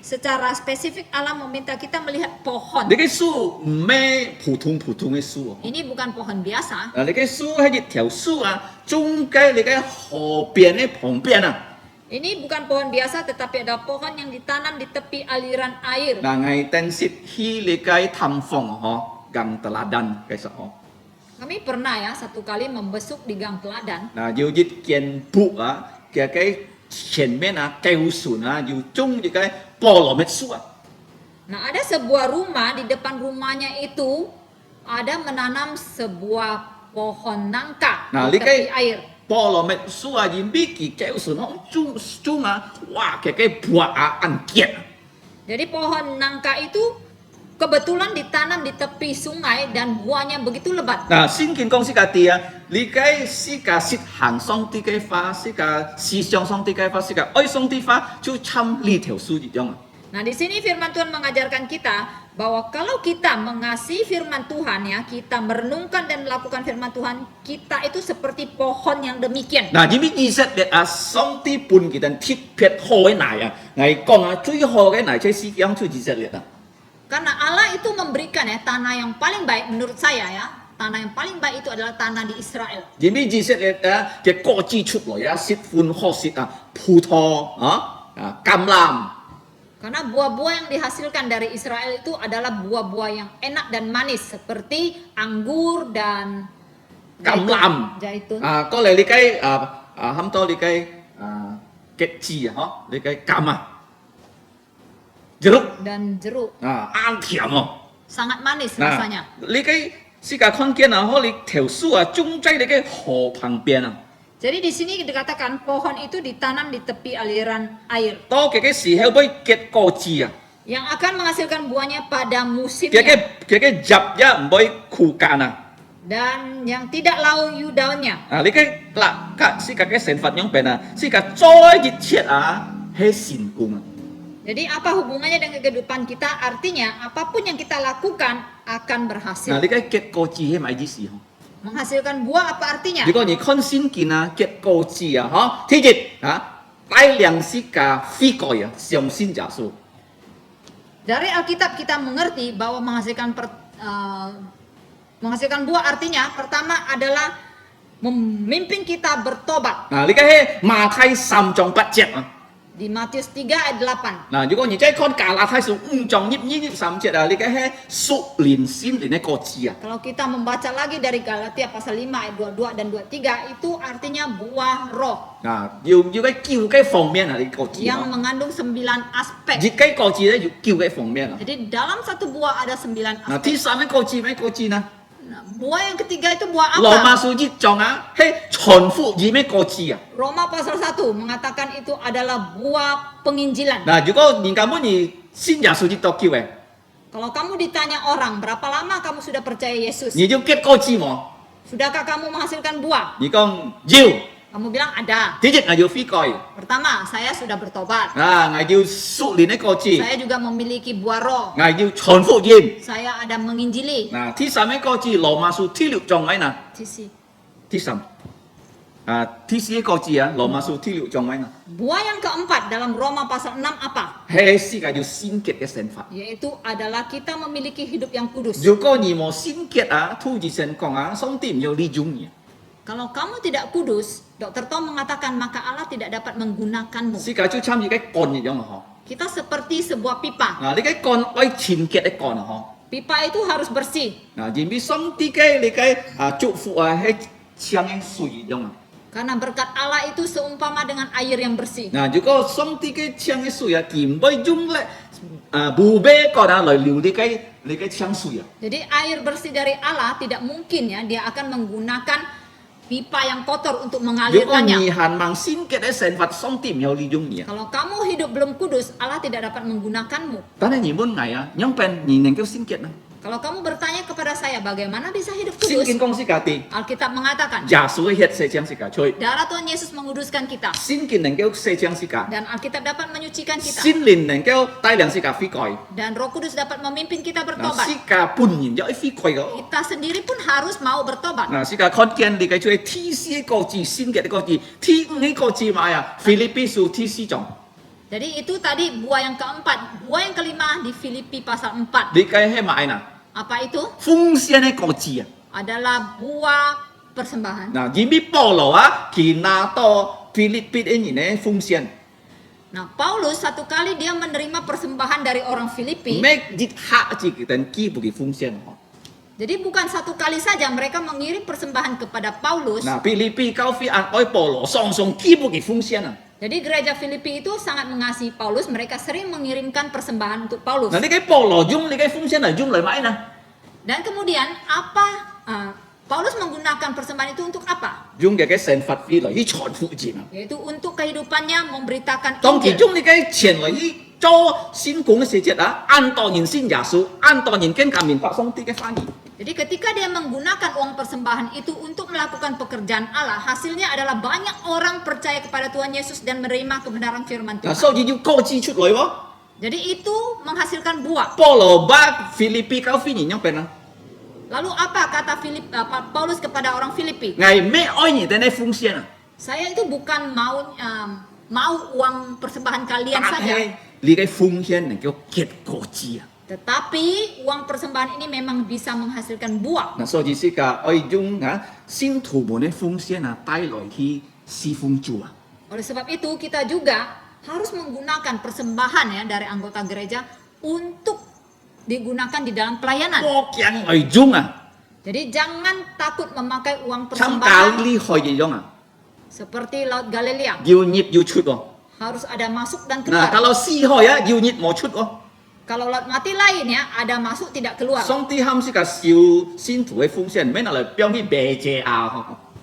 secara spesifik Allah meminta kita melihat pohon. 你嘅書唔係普通嘅書啊。 Ini bukan pohon biasa. 嗱，你嘅書係一條書啊，中間你嘅河邊嘅旁邊啊。 Ini bukan pohon biasa tetapi ada pohon yang ditanam di tepi aliran air. 嗱，係電視去你嘅探訪嗬，咁teladan其實嗬。 Kami pernah ya satu kali membesuk di Gang Teladan. 嗱，要一件簿啊， cái前面啊 kêu sun啊 อยู่จุ้งอยู่cái 菠萝蜜树啊 Nah, ada sebuah rumah, di depan rumahnya itu ada menanam sebuah pohon nangka Nah, di li cái tepi air. 菠萝蜜树啊 nhìn biết kỳ kêu sun nó chung à wow cái buah ăn kiệt Jadi pohon nangka itu kebetulan ditanam di tepi sungai dan buahnya begitu lebat. Nah, xin kiến công sĩ cả tia, lý cái sĩ cả sĩ hàng song ti cái pha, sĩ cả sĩ song song ti cái pha, sĩ cả oi song ti pha, chú chăm li theo su gì dong. Nah, di sini firman Tuhan mengajarkan kita bahwa kalau kita mengasihi firman Tuhan ya, kita merenungkan dan melakukan firman Tuhan, kita itu seperti pohon yang demikian. Nah, jadi bisa lihat ah song ti pun kita thiết phiệt hồ cái này à, ngày con à chui hồ cái này chơi sĩ yang chui bisa lihat ah. Karena Allah itu memberikan ya tanah yang paling baik menurut saya ya. Tanah yang paling baik itu adalah tanah di Israel. Jadi bisa lihat ah cái果子出來啊，sĩ phun hồ sĩ啊，葡萄啊cam lam. Karena buah-buah yang dihasilkan dari Israel itu adalah buah-buah yang enak dan manis seperti anggur dan Cam lam. Zaitun. À, có lẽ lý cái hâm to lý cái kết chi à, lý cái cam à, jeruk. Dan jeruk. Ăn thiểm à. Sangat manis Nah, rasanya. lý cái sĩ cả con kiến à, họ lý theo su à, chung trái lý cái hồ旁邊啊. Jadi di sini dikatakan pohon itu ditanam di tepi aliran air Đó cái時候mới kết果子à. yang akan menghasilkan buahnya pada Cái musimnya dập ya mới khô cạn à. dan yang tidak layu daunnya. À, lý cái là các sĩ cả cái sản phẩm nhóm bên à, sĩ cả trôi dịch chết à, hết xin cung à. Jadi apa hubungannya dengan kehidupan kita? Artinya apapun yang kita lakukan akan berhasil. À, lý cái kết quả子hay mấy gì không? Menghasilkan buah apa artinya? 如果你看聖經啊，結果子啊，嗬，第一啊，大量是加悔改啊，相信耶穌。 Dari Alkitab kita mengerti bahwa menghasilkan buah artinya pertama adalah memimpin kita bertobat. 嗱，你睇馬太3章8節啊， Di Matius 3 ayat 8. 嗱，如果你再看加拉太書5章23節啊，你睇屬靈心靈嘅果子啊， Kalau kita membaca lagi dari Galatia pasal 5 ayat 22 dan 23 itu artinya buah roh 嗱，要喺叫嘅方面啊，你果子 yang 啊， mengandung 9 aspek. 熱嘅果子咧要叫嘅方面啊， Jadi dalam satu buah ada 9 嗱，第 aspek. 三嘅果子咩果子呢？ Nah, buah yang ketiga itu buah 羅馬 apa? 書1章啊，係全福音嘅果子啊。 Roma pasal 1 mengatakan itu adalah buah penginjilan. 嗱，如果人家問你信耶穌基督叫嘅， Kalau kamu ditanya orang, berapa lama kamu sudah percaya Yesus? 你要結果子冇？ Sudahkah kamu menghasilkan buah? 你講要。 Kamu bilang ada. 第一，我要悔改， Pertama, saya sudah bertobat. 我要屬靈嘅果子， Saya juga memiliki buah roh. 我要傳福音。 Saya ada menginjili. 第三嘅果子，羅馬書第6章喺哪？ Sisi. 第三，第四嘅果子啊，羅馬書第6章喺哪？ Buah yang keempat dalam Roma pasal 6 apa? 係世界要先結嘅想法。 Yaitu adalah kita memiliki hidup yang kudus. 如果你冇先結啊，突然間講啊，上帝唔要利用你， Kalau kamu tidak kudus, Dr. Tom mengatakan maka Allah tidak dapat menggunakanmu. 世界就參與嘅乾一樣啊， Kita seperti sebuah pipa. 嗬。你嘅乾愛清潔嘅乾啊，嗬。 Pipa itu harus bersih. 因為上帝嘅你嘅祝福啊，係像嘅水一樣啊。 Karena berkat Allah itu seumpama dengan air yang bersih. 如果上帝嘅像嘅水啊，佢唔會用咧無邊個啊來流你嘅像水啊。 Jadi air bersih dari Allah tidak mungkin ya dia akan menggunakan pipa yang kotor untuk 如果 mengalirkannya. 你行盲先嘅嘅成法，上帝唔有利用你啊。 Kalau kamu hidup belum kudus, Allah tidak dapat menggunakanmu. 但係你問我啊，樣變你能夠先結啊？ Kalau kamu bertanya kepada saya bagaimana bisa hidup 先 kudus, 見公司家啲， Alkitab mengatakan 耶穌嘅血世將是家吹， darah Tuhan Yesus menguduskan kita 先見能夠世將是家， dan Alkitab dapat menyucikan kita 先靈能夠帶領是家悔改， dan Roh Kudus dapat memimpin kita 嗱 bertobat. 是家本然有悔改嘅。 Kita sendiri pun harus mau bertobat. 嗱，是家看見你嘅做第四個字，先嘅個字，第五個字買啊，腓立比書第4章， Jadi itu tadi buah yang keempat. Buah yang kelima di Filipi pasal 4. 你計係買嗱， Apa itu? 奉獻嘅個字啊。 Adalah buah persembahan. 嗱，因為保羅啊，佢拿到腓立比嘅人咧奉獻， Nah, Paulus satu kali dia menerima persembahan dari orang Filipi. 咩熱客字等基本嘅奉獻哦。Jadi bukan satu kali saja mereka mengirim persembahan kepada Paulus. 嗱，腓立比教會按愛保羅常常基本嘅奉獻啊。 Jadi gereja Filipi itu sangat mengasihi Paulus. Mereka sering mengirimkan persembahan untuk Paulus. 嗱，你嘅保羅用你嘅奉獻嚟用嚟買呢？ Dan kemudian Paulus menggunakan persembahan itu untuk apa? 用嘅神罰費嚟去傳福音啊。 Yaitu untuk kehidupannya memberitakan 當其 Injil. 中你嘅錢嚟去做先講嘅時節啊，按多人信耶穌，按多人跟革命發上帝嘅翻譯。 Jadi ketika dia menggunakan uang persembahan itu untuk melakukan pekerjaan Allah, hasilnya adalah banyak orang percaya kepada Tuhan Yesus dan menerima kebenaran firman 嗱， Tuhan. 所以要告知出嚟喎。 Jadi itu menghasilkan buah. 保羅把腓立比教會人樣變啊， Lalu apa kata Paulus kepada orang Filipi? 係咩愛人哋嘅奉獻啊？ Saya itu bukan mau uang persembahan kalian 但 saja, 係你嘅奉獻能夠結果子啊。 tetapi uang persembahan ini memang bisa menghasilkan buah. 嗱，所以是個愛用啊信徒們嘅奉獻啊帶來去侍奉主啊。 Oleh sebab itu kita juga harus menggunakan persembahan ya dari anggota gereja untuk digunakan di dalam pelayanan. 國人愛用啊， Jadi jangan takut memakai uang 參加 persembahan 呢害嘅用啊， seperti Laut Galilea. 要入要出喎。 Harus ada masuk dan 嗱， keluar. kalau 死害啊要入冇出喎。 Kalau laut mati lain ya, ada masuk tidak keluar. 上帝喊是個小信徒嘅奉獻，免嚟表去白借啊。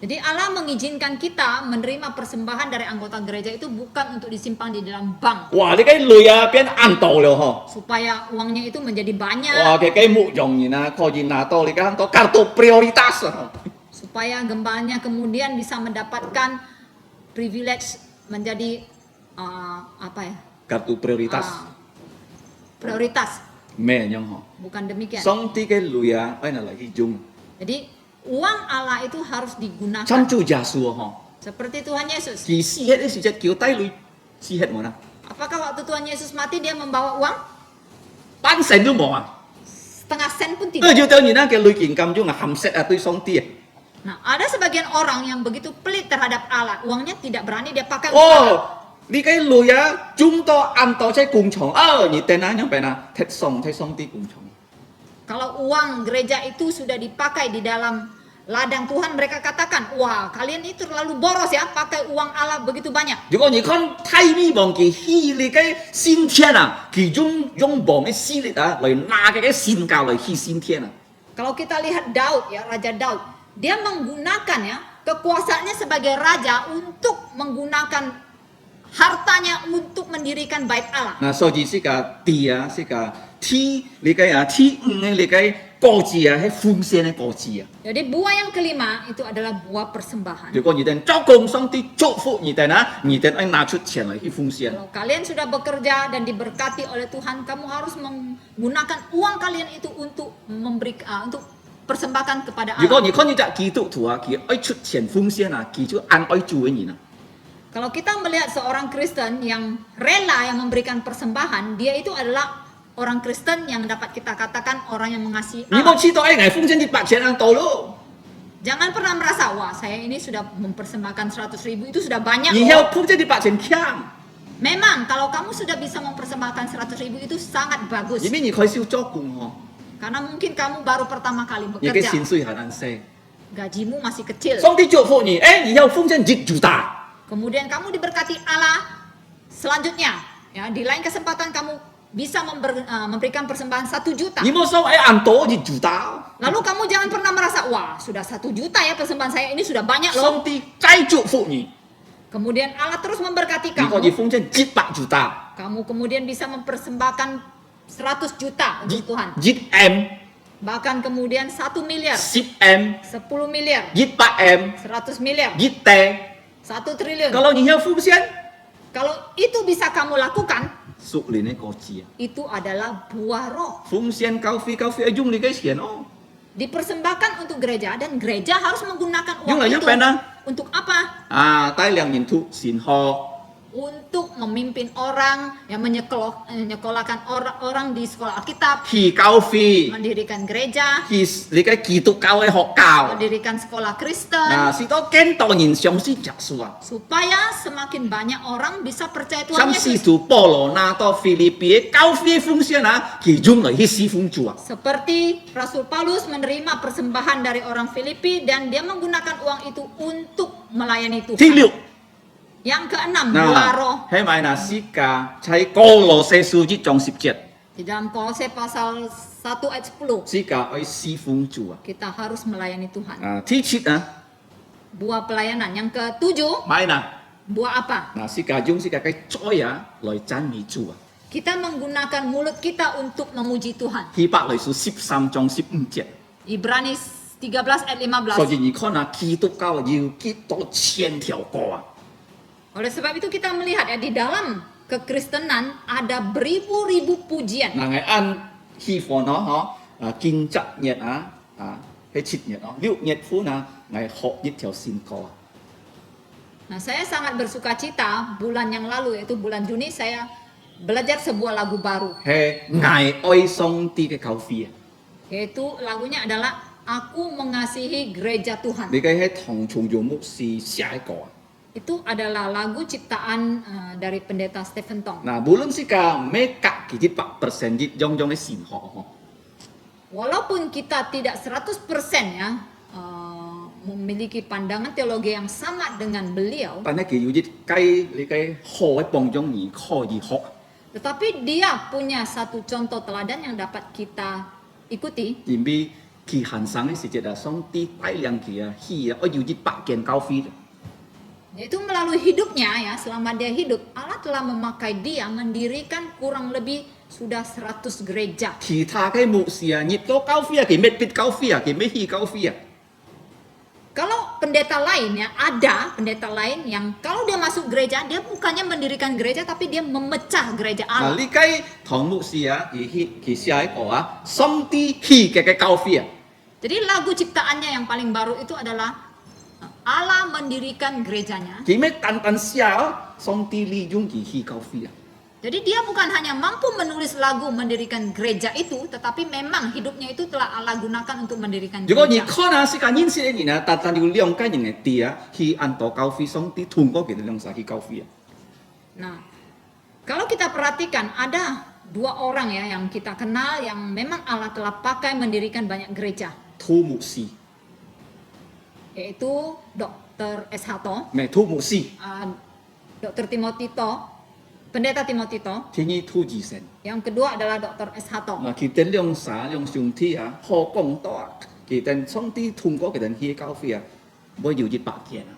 Jadi Allah mengizinkan kita menerima persembahan dari anggota gereja itu bukan untuk disimpan di dalam bank. 哇！你嘅累啊變暗道了嗬。 Supaya uangnya itu menjadi banyak. 哇！嘅牧用人啊，個人拿到你嘅很多 kartu prioritas 啊。 Supaya gembalanya kemudian bisa mendapatkan privilege menjadi apa ya? kartu prioritas Prioritas. 咩樣嗬？ Bukan demikian. 上帝嘅累啊，邊嚟去用？ Jadi uang Allah itu harus digunakan 參照耶穌嗬。 seperti Tuhan Yesus. 其施血嘅時節叫低累施血冇啦， Apakah waktu Tuhan Yesus mati dia membawa uang? 半成都冇啊！ Setengah sen pun 因為 tidak. 要當然啦，嘅累件咁種啊，含息啊對上帝啊。 Nah, ada sebagian orang yang begitu pelit terhadap Allah, uangnya tidak berani dia pakai untuk Allah. 哦，你嘅累啊，種多按到在工廠啊，你等下樣變啊，踢上帝工廠。 Kalau uang gereja itu sudah dipakai di dalam ladang Tuhan, mereka katakan, wah kalian itu terlalu boros ya, pakai uang Allah begitu banyak. 如果你看太微望佢希你嘅先天啊，其中用望嘅勢力啊，嚟拿嘅先教嚟去先天啊。 Kalau kita lihat Daud ya, Raja Daud, dia menggunakan ya kekuasaannya sebagai raja untuk menggunakan hartanya untuk mendirikan bait Allah. 嗱，所以是個地啊，是個天，你嘅啊天嘅你嘅果子啊，係豐盛嘅果子啊。 Jadi buah yang kelima itu adalah buah persembahan. 如果你哋做工上帝祝福你哋啊，你哋要拿出錢嚟去奉獻。 Kalau kalian sudah bekerja dan diberkati oleh Tuhan, kamu harus menggunakan uang kalian itu untuk untuk persembahkan kepada 如果 Allah. 你看你隻基督徒啊，佢愛出錢奉獻啊，佢就按愛做嘅人啊。 Kalau kita melihat seorang Kristen yang rela yang memberikan persembahan, dia itu adalah orang Kristen yang dapat kita katakan orang yang mengasihi 你冇 Allah. 知道誒，奉獻100錢到咯， Jangan pernah merasa, wah saya ini sudah mempersembahkan 100.000 itu sudah banyak. 然 loh. 後奉獻100錢強， Memang kalau kamu sudah bisa mempersembahkan 100.000 itu sangat bagus. 因為你開始做工嗬， Karena mungkin kamu baru pertama kali 你嘅 bekerja. 薪水係難食。 Gajimu masih kecil. 上帝祝福你，誒，然後奉獻1juta。 Kemudian kamu diberkati Allah. Selanjutnya, ya di lain kesempatan kamu bisa memberikan persembahan 1 juta. 你冇收誒按多1juta， Lalu kamu jangan pernah merasa, wah sudah 1 juta ya persembahan saya ini sudah banyak 上 loh. 帝再祝福你， Kemudian Allah terus memberkati 你可以 kamu. 奉獻100juta， Kamu kemudian bisa mempersembahkan 100 juta untuk Tuhan. 1M、 Bahkan kemudian 1 miliar, 10M、 10 miliar, 100M、 100 miliar, 1T。 1 triliun. Kalau 你要奉獻， Kalau itu bisa kamu lakukan, 屬靈嘅果子啊， itu adalah buah roh. 奉獻交費用你嘅錢哦。 Dipersembahkan untuk gereja dan gereja harus menggunakan Yung uang lainnya itu pena. untuk apa? 啊，帶領人讀神學， untuk memimpin orang, yang menyekolahkan orang di sekolah Alkitab, 去教會， mendirikan gereja, 去你嘅基督教嘅學校， mendirikan sekolah Kristen, 嗱，使到更多人相信耶穌啊！ supaya semakin banyak orang bisa percaya 像 Tuhan 使 Yesus. 徒保羅拿到腓立比嘅教會奉獻啊，佢用嚟去侍奉主啊！ Seperti Rasul Paulus menerima persembahan dari orang Filipi dan dia menggunakan uang itu untuk melayani 第 Tuhan. 六， Yang keenam, buah roh. 嗱，係咪嗱？時間喺哥羅西書1章10節， Di dalam Kolose pasal 1 ayat 10, 時間去侍奉主啊！ kita harus melayani Tuhan. 啊，第七啊， Buah pelayanan. Yang ketujuh, 買嗱， buah apa? 嗱，時間用時間嘅災啊來讚美主啊！ Kita menggunakan mulut kita untuk memuji Tuhan. 希伯來書13章15節， Ibrani 13 ayat 15. 所以你看啊，基督教要幾多千條歌啊！ Oleh sebab itu kita melihat ya di dalam kekristenan ada beribu-ribu pujian. 嗱，係按希望咯，嗬，啊，見7日啊，啊，係7日哦，6日款啊，係學一條新歌啊！ Nah, saya sangat bersuka cita bulan yang lalu yaitu bulan Juni saya belajar sebuah lagu baru. 係愛愛上帝嘅教會啊！ Yaitu lagunya adalah Aku Mengasihi Gereja Tuhan. 你嘅係唐崇耀牧師寫一個啊！ Itu adalah lagu ciptaan dari pendeta Stephen Tong. 嗱，無論是個咩隔幾100%啲種種嘅善學嗬， Walaupun kita tidak 100% ya memiliki pandangan teologi yang sama dengan beliau, 但係佢要啲雞你嘅學嘅幫助而可以學。 tetapi dia punya satu contoh teladan yang dapat kita ikuti. 因為佢行生嘅時節啊，上帝帶領佢啊，去啊，我要啲百間教會。 Yaitu melalui hidupnya ya, selama dia hidup, Allah telah memakai dia mendirikan kurang lebih sudah 100 gereja. 其他嘅牧師啊，入到教會啊，佢咩必教會啊，佢咩去教會啊？ Kalau pendeta lain ya, ada pendeta lain yang kalau dia masuk gereja, dia bukannya mendirikan gereja tapi dia memecah gereja 嗱， Allah. 呢雞唐牧師啊，佢寫一個啊，上帝去嘅教會啊， Jadi lagu ciptaannya yang paling baru itu adalah Allah mendirikan gerejanya. 佢咩單單寫啊，上帝利用佢去教會啊。 Jadi dia bukan hanya mampu menulis lagu mendirikan gereja itu, tetapi memang hidupnya itu telah Allah gunakan untuk mendirikan 如果你 gereja. 看啊，世界認識嘅人啊，單單要兩家人嘅地啊，去按到教會，上帝通過佢哋兩曬去教會啊。 Nah, kalau kita perhatikan ada dua orang ya yang kita kenal yang memang Allah telah pakai mendirikan banyak gereja, 土牧師， yaitu Dr. S. Hato, 咩土牧師， Dr. Timotito, Pendeta Timotito. 天意土之神。 Yang kedua adalah Dr. S. Hato. 嗱，佢哋兩曬兩上帝啊，學講多啊，佢哋上帝通過佢哋去教會啊，我要100件啊。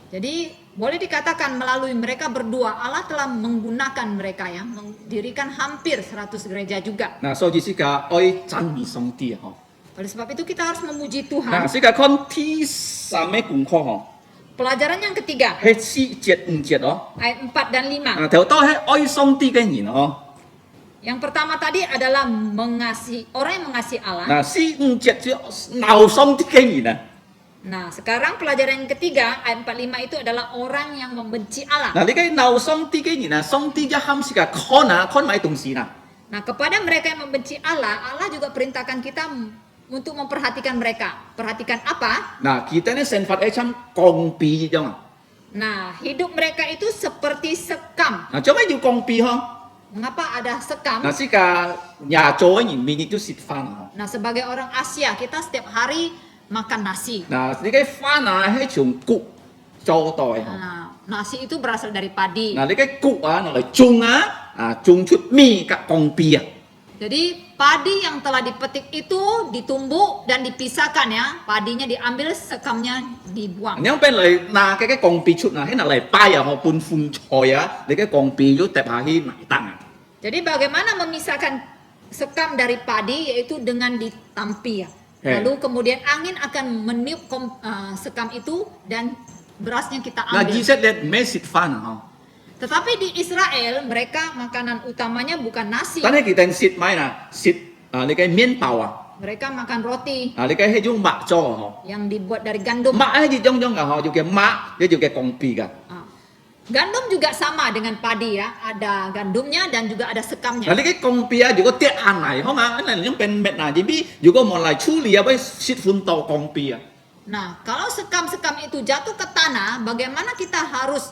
Jadi boleh dikatakan melalui mereka berdua Allah telah menggunakan mereka ya, mendirikan hampir 100 gereja juga. 嗱，所以是個愛讚美上帝啊，嗬。 Oleh sebab itu kita harus memuji 嗱， Tuhan. 是個看第三嘅功課嗬， Pelajaran yang ketiga, 係4節5節哦。 ayat 4 dan 5. 啊，頭都係愛上帝嘅人哦。 Yang pertama tadi adalah mengasihi orang yang mengasihi Allah. 嗱，4、5節就鬧上帝嘅人啊。 Nah, sekarang pelajaran yang ketiga ayat 45 itu adalah orang yang membenci Allah. 嗱，你嘅鬧上帝嘅人啊，上帝一喊是個看啊，看埋東西啦。 Nah, kepada mereka yang membenci Allah, Allah juga perintahkan kita untuk memperhatikan mereka. Perhatikan apa? 嗱，佢哋咧成法係參降卑咁啊。 Nah, hidup mereka itu seperti sekam. 嗱，做咩要降卑嗬？ Mengapa ada sekam? 嗱，是個亞洲嘅人每日都食飯啊。 Nah, sebagai orang Asia, kita setiap hari makan nasi. 嗱，你嘅飯啊係從谷做代嗬。 Nah, nasi itu berasal dari padi. 嗱，你嘅谷啊攞嚟種啊，種出咩嘅降卑啊？ Jadi padi yang telah dipetik itu ditumbuk dan dipisahkan ya. Padinya diambil, sekamnya dibuang. 你俾嚟嗱嘅降卑出啊，喺嗱嚟拜啊，我半款菜啊，你嘅降卑都跌下去埋單啊。 Jadi bagaimana memisahkan sekam dari padi yaitu dengan ditampi ya. Hei. Lalu kemudian angin akan meniup sekam itu dan berasnya kita 嗱， ambil. 以色列咩食飯啊？ Tetapi di Israel mereka makanan utamanya bukan nasi. 但係佢哋食咩啊？食啊，你嘅麵包啊， Mereka makan roti 啊，你嘅係種麥做啊， yang dibuat dari gandum. 麥係種種嘅嗬，要嘅麥，你要嘅降卑嘅。 Ah. Gandum juga sama dengan padi ya, ada gandumnya dan juga ada 嗱 sekamnya. 呢啲公幣啊，如果跌下嚟，好嘛？嗱呢種變滅嗱，而如果冇嚟處理啊，會蝕款到公幣啊。 Nah, kalau sekam-sekam itu jatuh ke tanah, bagaimana kita harus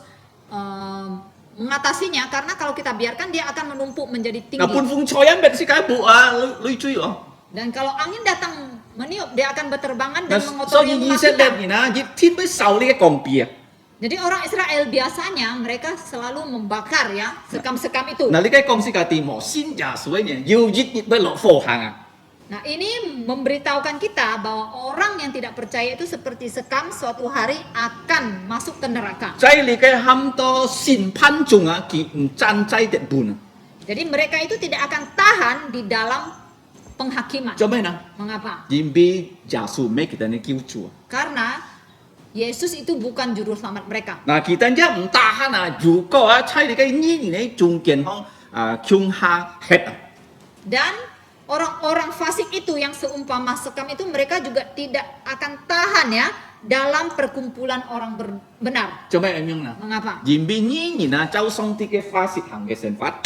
mengatasinya? Karena kalau kita biarkan dia akan menumpuk menjadi 嗱 tinggi. 半風菜一滅是解部啊，女追喎。 Dan kalau angin datang meniup, dia akan berterbangan 嗱 dan 所 mengotori 以以 rumah 色列 kita. 人啊，熱天會受呢個公幣啊。 Jadi orang Israel biasanya mereka selalu membakar ya sekam-sekam itu. 嗱呢啲公司嘅電磨先廿歲呢，要熱會落火行啊。 Nah, ini memberitahukan kita bahwa orang yang tidak percaya itu seperti sekam suatu hari akan masuk ke neraka. 在你嘅很多審判中啊，佢唔站在一半啊。 Jadi mereka itu tidak akan tahan di dalam penghakiman. 做咩呢？ Mengapa? 因為耶穌咩佢哋嘅救主啊。 Karena Yesus itu bukan juru selamat mereka. 嗱，佢哋一唔打啊，如果啊，喺你嘅呢年咧仲健康啊，向下吃啊。 Dan orang-orang fasik itu yang seumpama sekam itu mereka juga tidak akan tahan ya dalam perkumpulan orang benar. 做咩咁樣啊？ Mengapa? 因為呢年啊，周上啲嘅花式行嘅成法。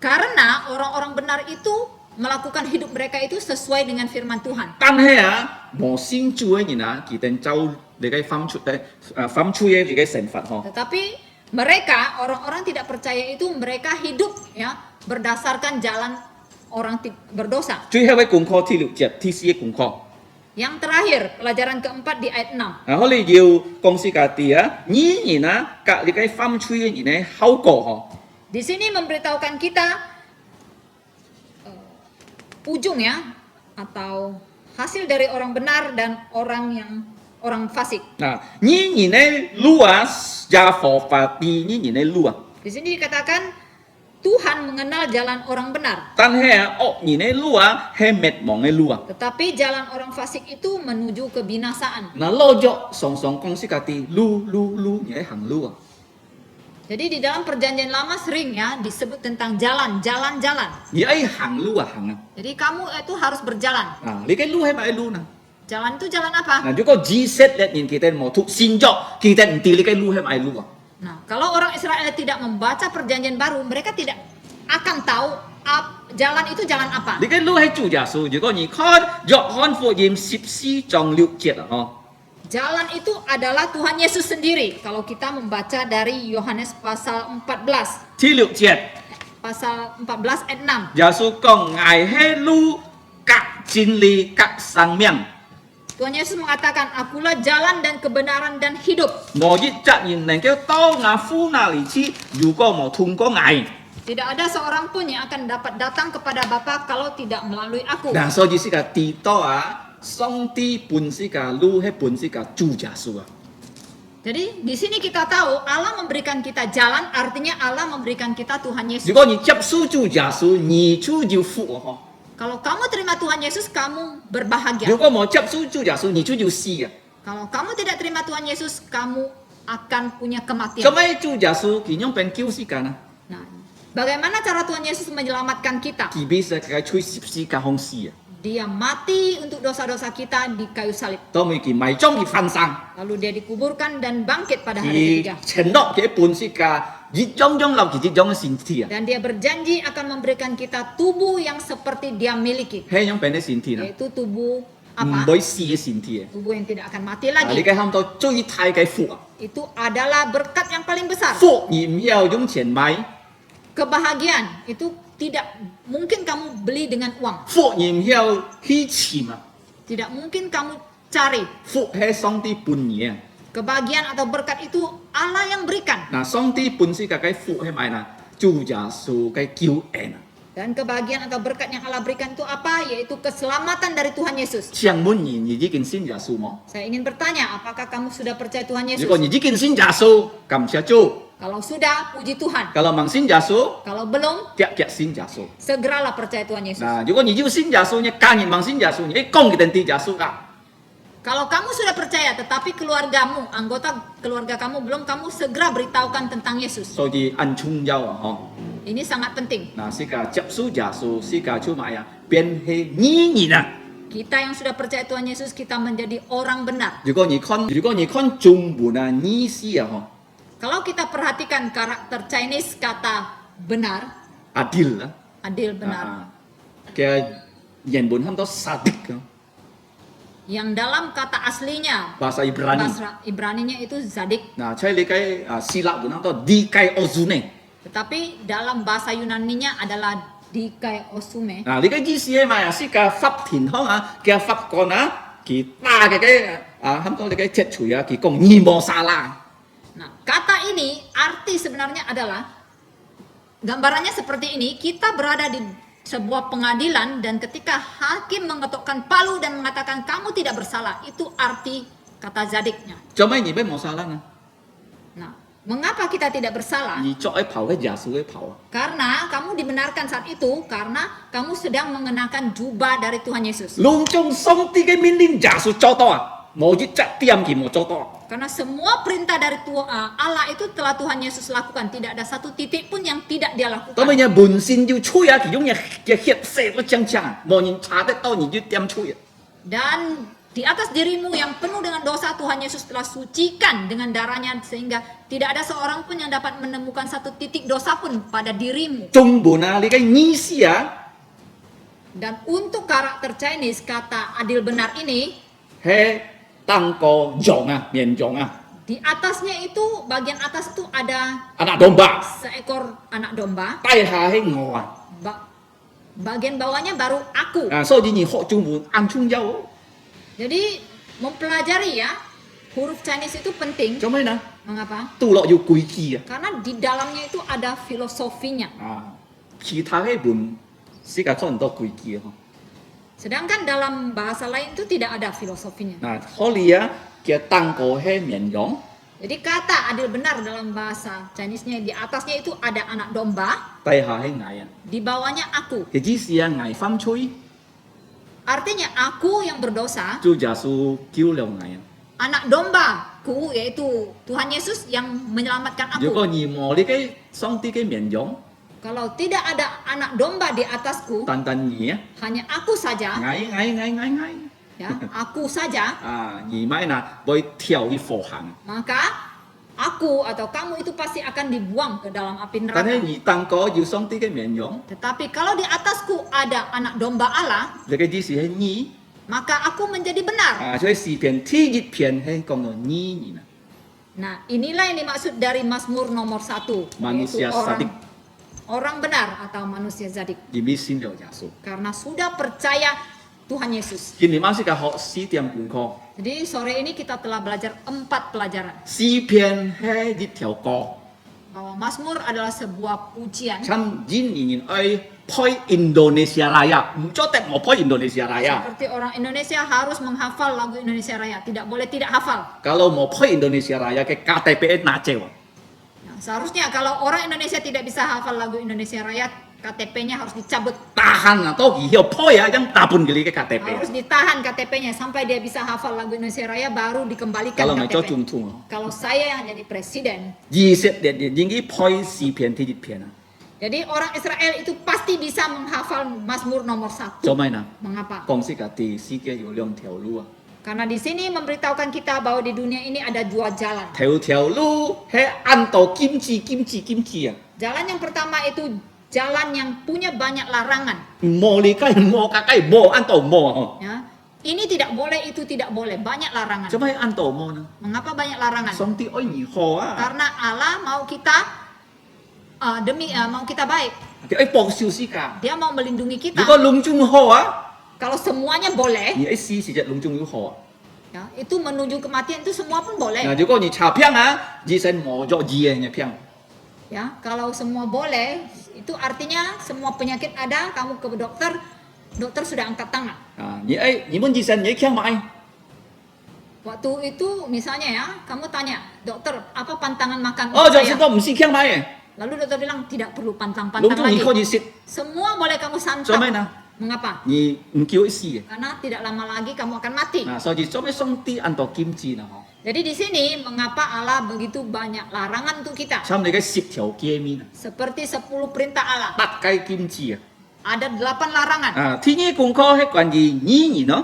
Karena orang-orang benar itu melakukan hidup mereka itu sesuai dengan firman Tuhan. 但係啊，無先做嘅人啊，佢哋就你嘅分出嘅分出嘅你嘅成法嗬。 Tetapi mereka orang-orang tidak percaya itu mereka hidup ya berdasarkan jalan orang berdosa. 最後嘅功課第6節，第4嘅功課。 Yang terakhir, pelajaran keempat di ayat 6. 然後你要公司家啲啊，呢年啊，隔你嘅分出嘅人咧，後果嗬。 Di sini memberitahukan kita ujung ya atau hasil dari orang benar dan orang fasik. 嗱，呢年咧路啊，也佛法啲呢年咧路啊。 Di sini dikatakan Tuhan mengenal jalan orang benar, 但係啊，惡人嘅路啊，係滅亡嘅路啊。 tetapi jalan orang fasik itu menuju kebinasaan. 嗱，攞咗常常公司家啲路，你行路啊。 Jadi di dalam perjanjian lama sering ya disebut tentang jalan-jalan. 你愛行路啊行啊。 Jadi kamu itu harus berjalan. 啊，你嘅路係咪路呢？ Jalan itu jalan apa? 嗱，如果以色列人佢哋冇讀先作，佢哋唔知你嘅路係咪路啊？ Nah, kalau orang Israel tidak membaca perjanjian baru, mereka tidak akan tahu jalan itu jalan apa. 你嘅路係主耶穌。如果你看約翰福音14章6節啊，嗬。 Jalan itu adalah Tuhan Yesus sendiri. Kalau kita membaca dari Yohanes pasal 14, 第6節， pasal 14 ayat 6. 耶穌講：我係路、革真理、革生命。 Tuhan Yesus mengatakan, "Akulah jalan dan kebenaran dan hidup." 冇一隻人能夠到我父那裡去，如果冇通過我。 Tidak ada seorang pun yang akan dapat datang kepada Bapa kalau tidak melalui aku. 嗱，所以是個地道啊，上帝本是個路，係本是個主耶穌啊。 Jadi di sini kita tahu Allah memberikan kita jalan, artinya Allah memberikan kita Tuhan Yesus. 如果你接受主耶穌，你就有福啊！ Kalau kamu terima Tuhan Yesus, kamu berbahagia. 如果冇接受主耶穌，你就有死啊！ Kalau kamu tidak terima Tuhan Yesus, kamu akan punya 咁 kematian. 樣主耶穌佢用變救世間啊， Nah, bagaimana cara Tuhan Yesus menyelamatkan kita? 佢俾世界吹十字架空死啊！ Dia mati untuk dosa-dosa kita di kayu salib. 當佢埋葬佢翻生， Lalu dia dikuburkan dan bangkit pada hari 佢 ketiga. 承諾佢本是個熱種種流其熱種嘅身體啊， Dan dia berjanji akan memberikan kita tubuh yang seperti dia miliki. 係種病嘅身體啊， Yaitu tubuh 唔 apa? 會死嘅身體啊！ Tubuh yang tidak akan mati 啊你 lagi. 嘅喊到最大嘅福啊！ Itu adalah berkat yang paling besar. 福而唔要用錢買， Kebahagiaan itu tidak mungkin kamu beli dengan uang. 福而唔要去錢啊！ Tidak mungkin kamu cari. 福係上帝本嘢啊！ Kebahagiaan atau berkat itu Allah yang berikan. 嗱，上帝本是個嘅福係咪啦？主耶穌嘅救恩啊！ Dan kebahagiaan atau berkat yang Allah berikan itu apa? Yaitu keselamatan dari Tuhan Yesus. 請問你已經信耶穌冇？ Saya ingin bertanya, apakah kamu sudah percaya Tuhan 如果 Yesus? 你已經信耶穌，感謝主； Kalau sudah, puji Tuhan. kalau 唔信耶穌， Kalau belum, 夾夾信耶穌。 segeralah percaya Tuhan Yesus. 嗱，如果你要信耶穌，你家人唔信耶穌，你講佢哋對耶穌啊！ Kalau kamu sudah percaya, tetapi keluargamu, anggota keluarga kamu belum, kamu segera beritahukan tentang Yesus. 所以按重要啊！嗬， Ini sangat penting. 嗱，是個接受耶穌，是個出賣啊，變係義人啊！ Kita yang sudah percaya Tuhan Yesus, kita menjadi orang benar. 如果你看中文啊，意思啊，嗬， Kalau kita perhatikan karakter Chinese kata benar, adil lah. adil benar, À, cái原本很多 sadik yang dalam kata aslinya bahasa Ibrani. bahasa Ibraninya itu zadik, Nah, saya lihat Sila pun atau dikai ozune. tetapi dalam bahasa Yunaninya adalah dikai osume. Nah, lihat di sini mah sih ke pháp thiền hong ke pháp con kita ham tôi cái chết chùi kong ni mo salah. Nah, kata ini arti sebenarnya adalah gambarannya seperti ini, kita berada di sebuah pengadilan dan ketika hakim mengetukkan palu dan mengatakan kamu tidak bersalah, itu arti kata zadiknya. Cho mấy nhìn bên mo salah nè. Nah, mengapa kita tidak bersalah? Ni cho ai pau cái giả sử cái pau. Karena kamu dibenarkan saat itu karena kamu sedang mengenakan jubah dari Tuhan Yesus. Lung chung song ti cái min linh giả sử cho to mau ji chặt tiêm gì mau cho to. Karena semua perintah dari Allah itu telah Tuhan Yesus lakukan. Tidak ada satu titik pun yang tidak dia lakukan. Đó bây giờ bổn sin yêu chui thì giống như cái hiện sẽ nó chăng chăng. Mọi nhìn查得到你就tiêm chui. Dan di atas dirimu yang penuh dengan dosa, Tuhan Yesus telah sucikan dengan darahnya sehingga tidak ada seorang pun yang dapat menemukan satu titik dosa pun pada dirimu. Trung bổn lý cái nghi si Dan untuk karakter Chinese kata adil benar ini, he tăng có dòng miền dòng di atasnya itu bagian atas itu ada anak domba. seekor anak domba, Tai hà hay ngò. bagian bawahnya baru aku. So ji ni họ chung bổn ăn chung nhau. Jadi mempelajari ya, huruf Chinese itu penting. Cho mấy nè. Mengapa? Tu lọ yêu quý kỳ Karena di dalamnya itu ada filosofinya. Chỉ thà cái bổn sĩ cả con đó quý kỳ Sedangkan dalam bahasa lain itu tidak ada filosofinya. Nah, holy kia tăng có he miền dòng. Jadi kata adil benar dalam bahasa Chinese-nya di atasnya itu ada anak domba, Tai hà hay ngài di bawahnya aku. Thì chỉ si ngài phàm chui. Artinya aku yang berdosa, Chu giả su cứu leo ngài. anak dombaku yaitu Tuhan Yesus yang menyelamatkan Nếu có aku. nhì mò đi cái song ti cái miền dòng. Kalau tidak ada anak domba di atasku, Tan tan nhì hanya aku saja, ngài. ya, aku saja, Nhì mãi là bơi theo đi phổ hàng. maka aku atau kamu itu pasti akan dibuang ke dalam api Tan neraka. hay nhì tăng có yêu song ti cái miền dòng. Tetapi kalau di atasku ada anak domba Allah, Thì cái gì si hay nhì. maka aku menjadi benar. Cho cái si pian thi dịch pian hay con nó nhì nhì nè. Nah, inilah yang dimaksud dari Mazmur nomor 1, Manusia yaitu sadik. orang benar atau manusia zadik, Di mi xin leo giả su. karena sudah percaya Tuhan Yesus. Kini masih kah học si tiêm cùng kho. Jadi sore ini kita telah belajar 4 pelajaran Si pian hay di theo co. bahwa Mazmur adalah sebuah pujian. Chăm jin ingin ai poi Indonesia Raya. Cho tep mau poi Indonesia Raya. Seperti orang Indonesia harus menghafal lagu Indonesia Raya, tidak boleh tidak hafal. Kalau mau poi Indonesia Raya ke KTP nacewa. Nah, seharusnya kalau orang Indonesia tidak bisa hafal lagu Indonesia Raya, KTP-nya harus dicabut. Tahan atau hiyo poi yang tabun geli ke KTP. Harus ditahan KTP-nya sampai dia bisa hafal lagu Indonesia Raya baru dikembalikan Kalau nggak cho KTP. chung chung. Kalau saya yang jadi presiden, Yi set dia jinggi poi si pian ti jit pian. jadi orang Israel itu pasti bisa menghafal Mazmur nomor 1. Cho mai na. Mengapa? Kong si ka ti si ke yo liang tiao lu. Karena di sini memberitahukan kita bahwa di dunia ini ada 2 jalan. Tiao lu he an to kimchi. Jalan yang pertama itu jalan yang punya banyak larangan. Mo li kai mo ka kai mo an to mo. Ya. Ini tidak boleh, itu tidak boleh. Banyak larangan. Cho mai an to mo na. Mengapa banyak larangan? Song ti oi ni ho Karena Allah mau kita mau kita baik. Thì ai bỏ siêu si cả. Dia mau melindungi kita. Nếu có lung chung ho Kalau semuanya boleh, thì ai si chỉ lung chung ho. ya, itu menuju kematian itu semua pun boleh. Nah, nếu có như chả piang chỉ sen mò cho gì nhỉ piang. Ya, kalau semua boleh, itu artinya semua penyakit ada, kamu ke dokter, dokter sudah angkat tangan. Như ai, như muốn gì sen nhảy kiang mai. Waktu itu misalnya ya, kamu tanya, dokter, apa pantangan makan Oh, untuk jangan saya? sen mesti kiang mai. Lalu dokter bilang tidak perlu Lung pantang-pantang chung lagi. ni kau gì sit. Semua boleh kamu Cho santap. mai na. Mengapa? Như kêu si. Karena tidak lama lagi kamu akan mati. Nah, so chỉ cho mấy song ti an to kim chi na ho. Jadi di sini mengapa Allah begitu banyak larangan untuk kita? Chăm này cái xịt theo kia mi. Seperti 10 perintah Allah. Tắt cái kim chi. Ada 8 larangan. Thứ nhất cũng có hết quan gì nhí nó.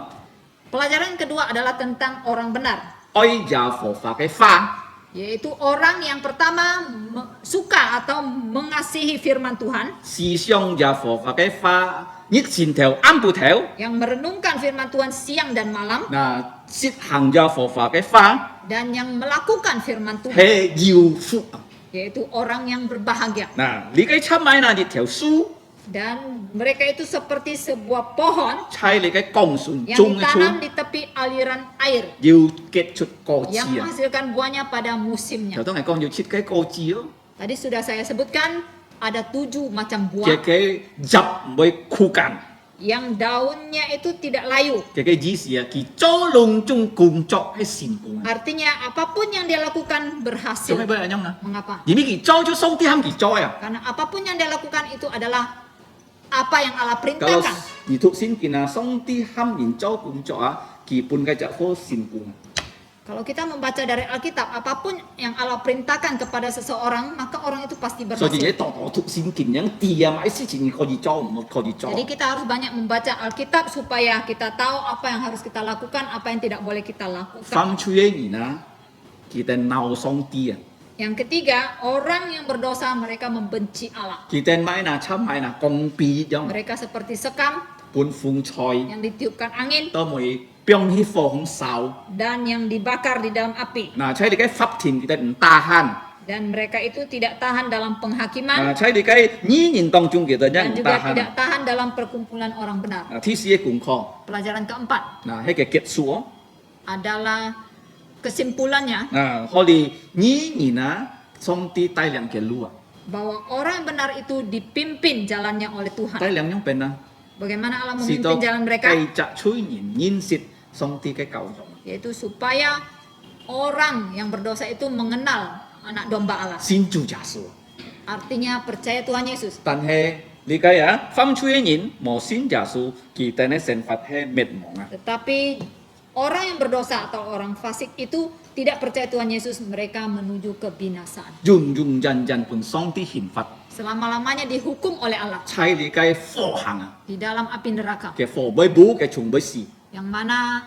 Pelajaran kedua adalah tentang orang benar. Oi ja phổ phá cái pha. Yaitu orang yang pertama suka atau mengasihi firman Tuhan, 思想也佛法嘅法，日前頭暗部頭， yang merenungkan firman Tuhan siang dan malam, 嗱實行也佛法嘅法 dan yang melakukan firman Tuhan, 係要福啊！ yaitu orang yang berbahagia. 嗱，你嘅出買那日條書， Dan mereka itu seperti sebuah pohon 猜你嘅江船 yang 種嘅 ditanam 出， di tepi aliran air 要結出果子 yang 啊！ menghasilkan buahnya pada musimnya. 就當係講要切嘅果子咯， Tadi sudah saya sebutkan ada 7 macam 嘅 buah 嘅汁唔會枯乾， yang daunnya itu tidak layu. 嘅嘅意思啊，佢做龍中工作係成功啊！ Artinya apapun yang dia lakukan 做咩 berhasil. 俾人樣啊？ Mengapa? 而呢佢做咗上帝肯佢做啊！ Karena apapun yang dia lakukan itu adalah apa yang Allah 咁 perintahkan. 而讀先見啊，上帝肯人做工作啊，基本嘅就好成功。 Kalau kita membaca dari Alkitab, apapun yang Allah perintahkan kepada seseorang, maka orang itu pasti 所以你 berhasil. 度度讀先見樣啲啊，買事情可以做唔可以做。 Jadi kita harus banyak membaca Alkitab supaya kita tahu apa yang harus kita lakukan, apa yang tidak boleh kita lakukan. 犯罪嘅人啊，佢哋鬧上帝啊， Yang ketiga, orang yang berdosa mereka membenci Allah. 佢哋買嗱出買嗱公幣樣， Mereka seperti sekam 半風菜 yang ditiupkan angin 都會變起火燒。 dan yang dibakar di dalam api. 嗱，喺你嘅法庭佢哋唔打閒， Dan mereka itu tidak tahan dalam 嗱 penghakiman 喺你嘅議員當中佢哋 dan 一唔 juga 打閒。 tidak tahan dalam perkumpulan orang benar. 嗱，天使嘅功課， Pelajaran keempat 嗱喺嘅結束哦， adalah kesimpulannya 嗱可以議員啊，上帝帶領嘅路啊， bahwa orang yang benar itu dipimpin jalannya oleh Tuhan. 帶領樣邊啊， Bagaimana Allah 是到 memimpin jalan mereka? 繼續催人認識上帝嘅教導。 Yaitu supaya orang yang berdosa itu mengenal anak domba Allah. 先做耶穌。 Artinya percaya Tuhan Yesus. 但係你睇啊，犯罪嘅人無信耶穌，佢哋嘅成法係滅亡啊！ Tetapi orang yang berdosa atau orang fasik itu tidak percaya Tuhan Yesus, mereka menuju kebinasaan. 永永遠遠本上帝刑罰， Selama-lamanya dihukum oleh Allah 猜你嘅火行啊， di dalam api neraka. 嘅火會補嘅從會死。 Yang mana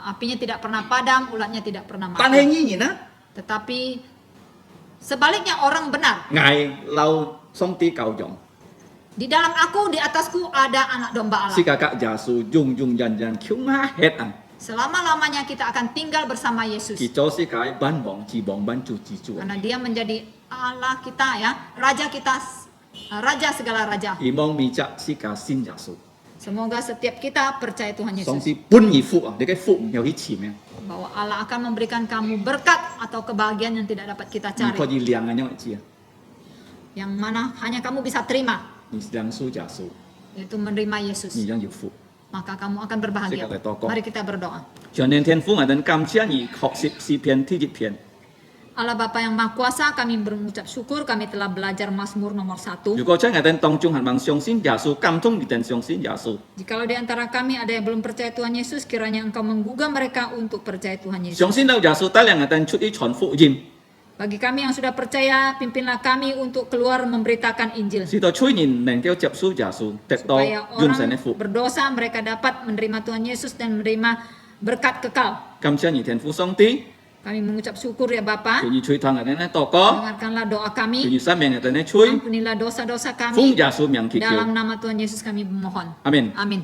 apinya tidak pernah padam, ulatnya tidak pernah 但係 mati. 依然啊， Tetapi sebaliknya orang benar. 捱留上帝教養， Di dalam aku, di atasku ada anak domba 是 Allah. 個耶穌永永遠遠叫我hết啊！ Selama-lamanya kita akan tinggal bersama Yesus. 佢就是個萬王之王、萬主之主。 Karena dia menjadi Allah kita ya, Raja kita, Raja segala Raja. 希望未則是個新耶穌， Semoga setiap kita percaya Tuhan 上 Yesus. 帝本而福啊！你嘅福唔有啲錢咩？ Bahwa Allah akan memberikan kamu berkat atau kebahagiaan yang tidak dapat kita 你可 cari. 以量嘅樣知啊！ Yang mana hanya kamu bisa terima. 你量數耶穌， Yaitu menerima 你 Yesus. 樣要福。 Maka kamu akan berbahagia. Sikat ito, Kok. Mari kita berdoa. 全年天父，我哋感謝你學習詩篇第一篇。 Allah Bapa yang Maha Kuasa, kami berucap syukur kami telah belajar Mazmur nomor 1. 如果在我哋當中係望相信耶穌，感動你哋相信耶穌， Jikalau di antara kami ada yang belum percaya Tuhan Yesus, kiranya Engkau menggugah mereka untuk percaya Tuhan Yesus. 相信到耶穌帶領我哋出去傳福音， Bagi kami yang sudah percaya, pimpinlah kami untuk keluar memberitakan Injil. 使到催人能夠接受耶穌，得到 Supaya 永生嘅 orang 福。 berdosa, mereka dapat menerima Tuhan Yesus dan menerima berkat kekal. 感謝你天父上帝， Kami mengucap syukur ya Bapa. 願意吹堂我哋嘅禱告， Dengarkanlah doa 願 kami. 意赦免我哋嘅罪， Ampunilah dosa-dosa 奉 kami. 耶穌名祈求， Dalam nama Tuhan Yesus kami memohon. 阿門。 Amin.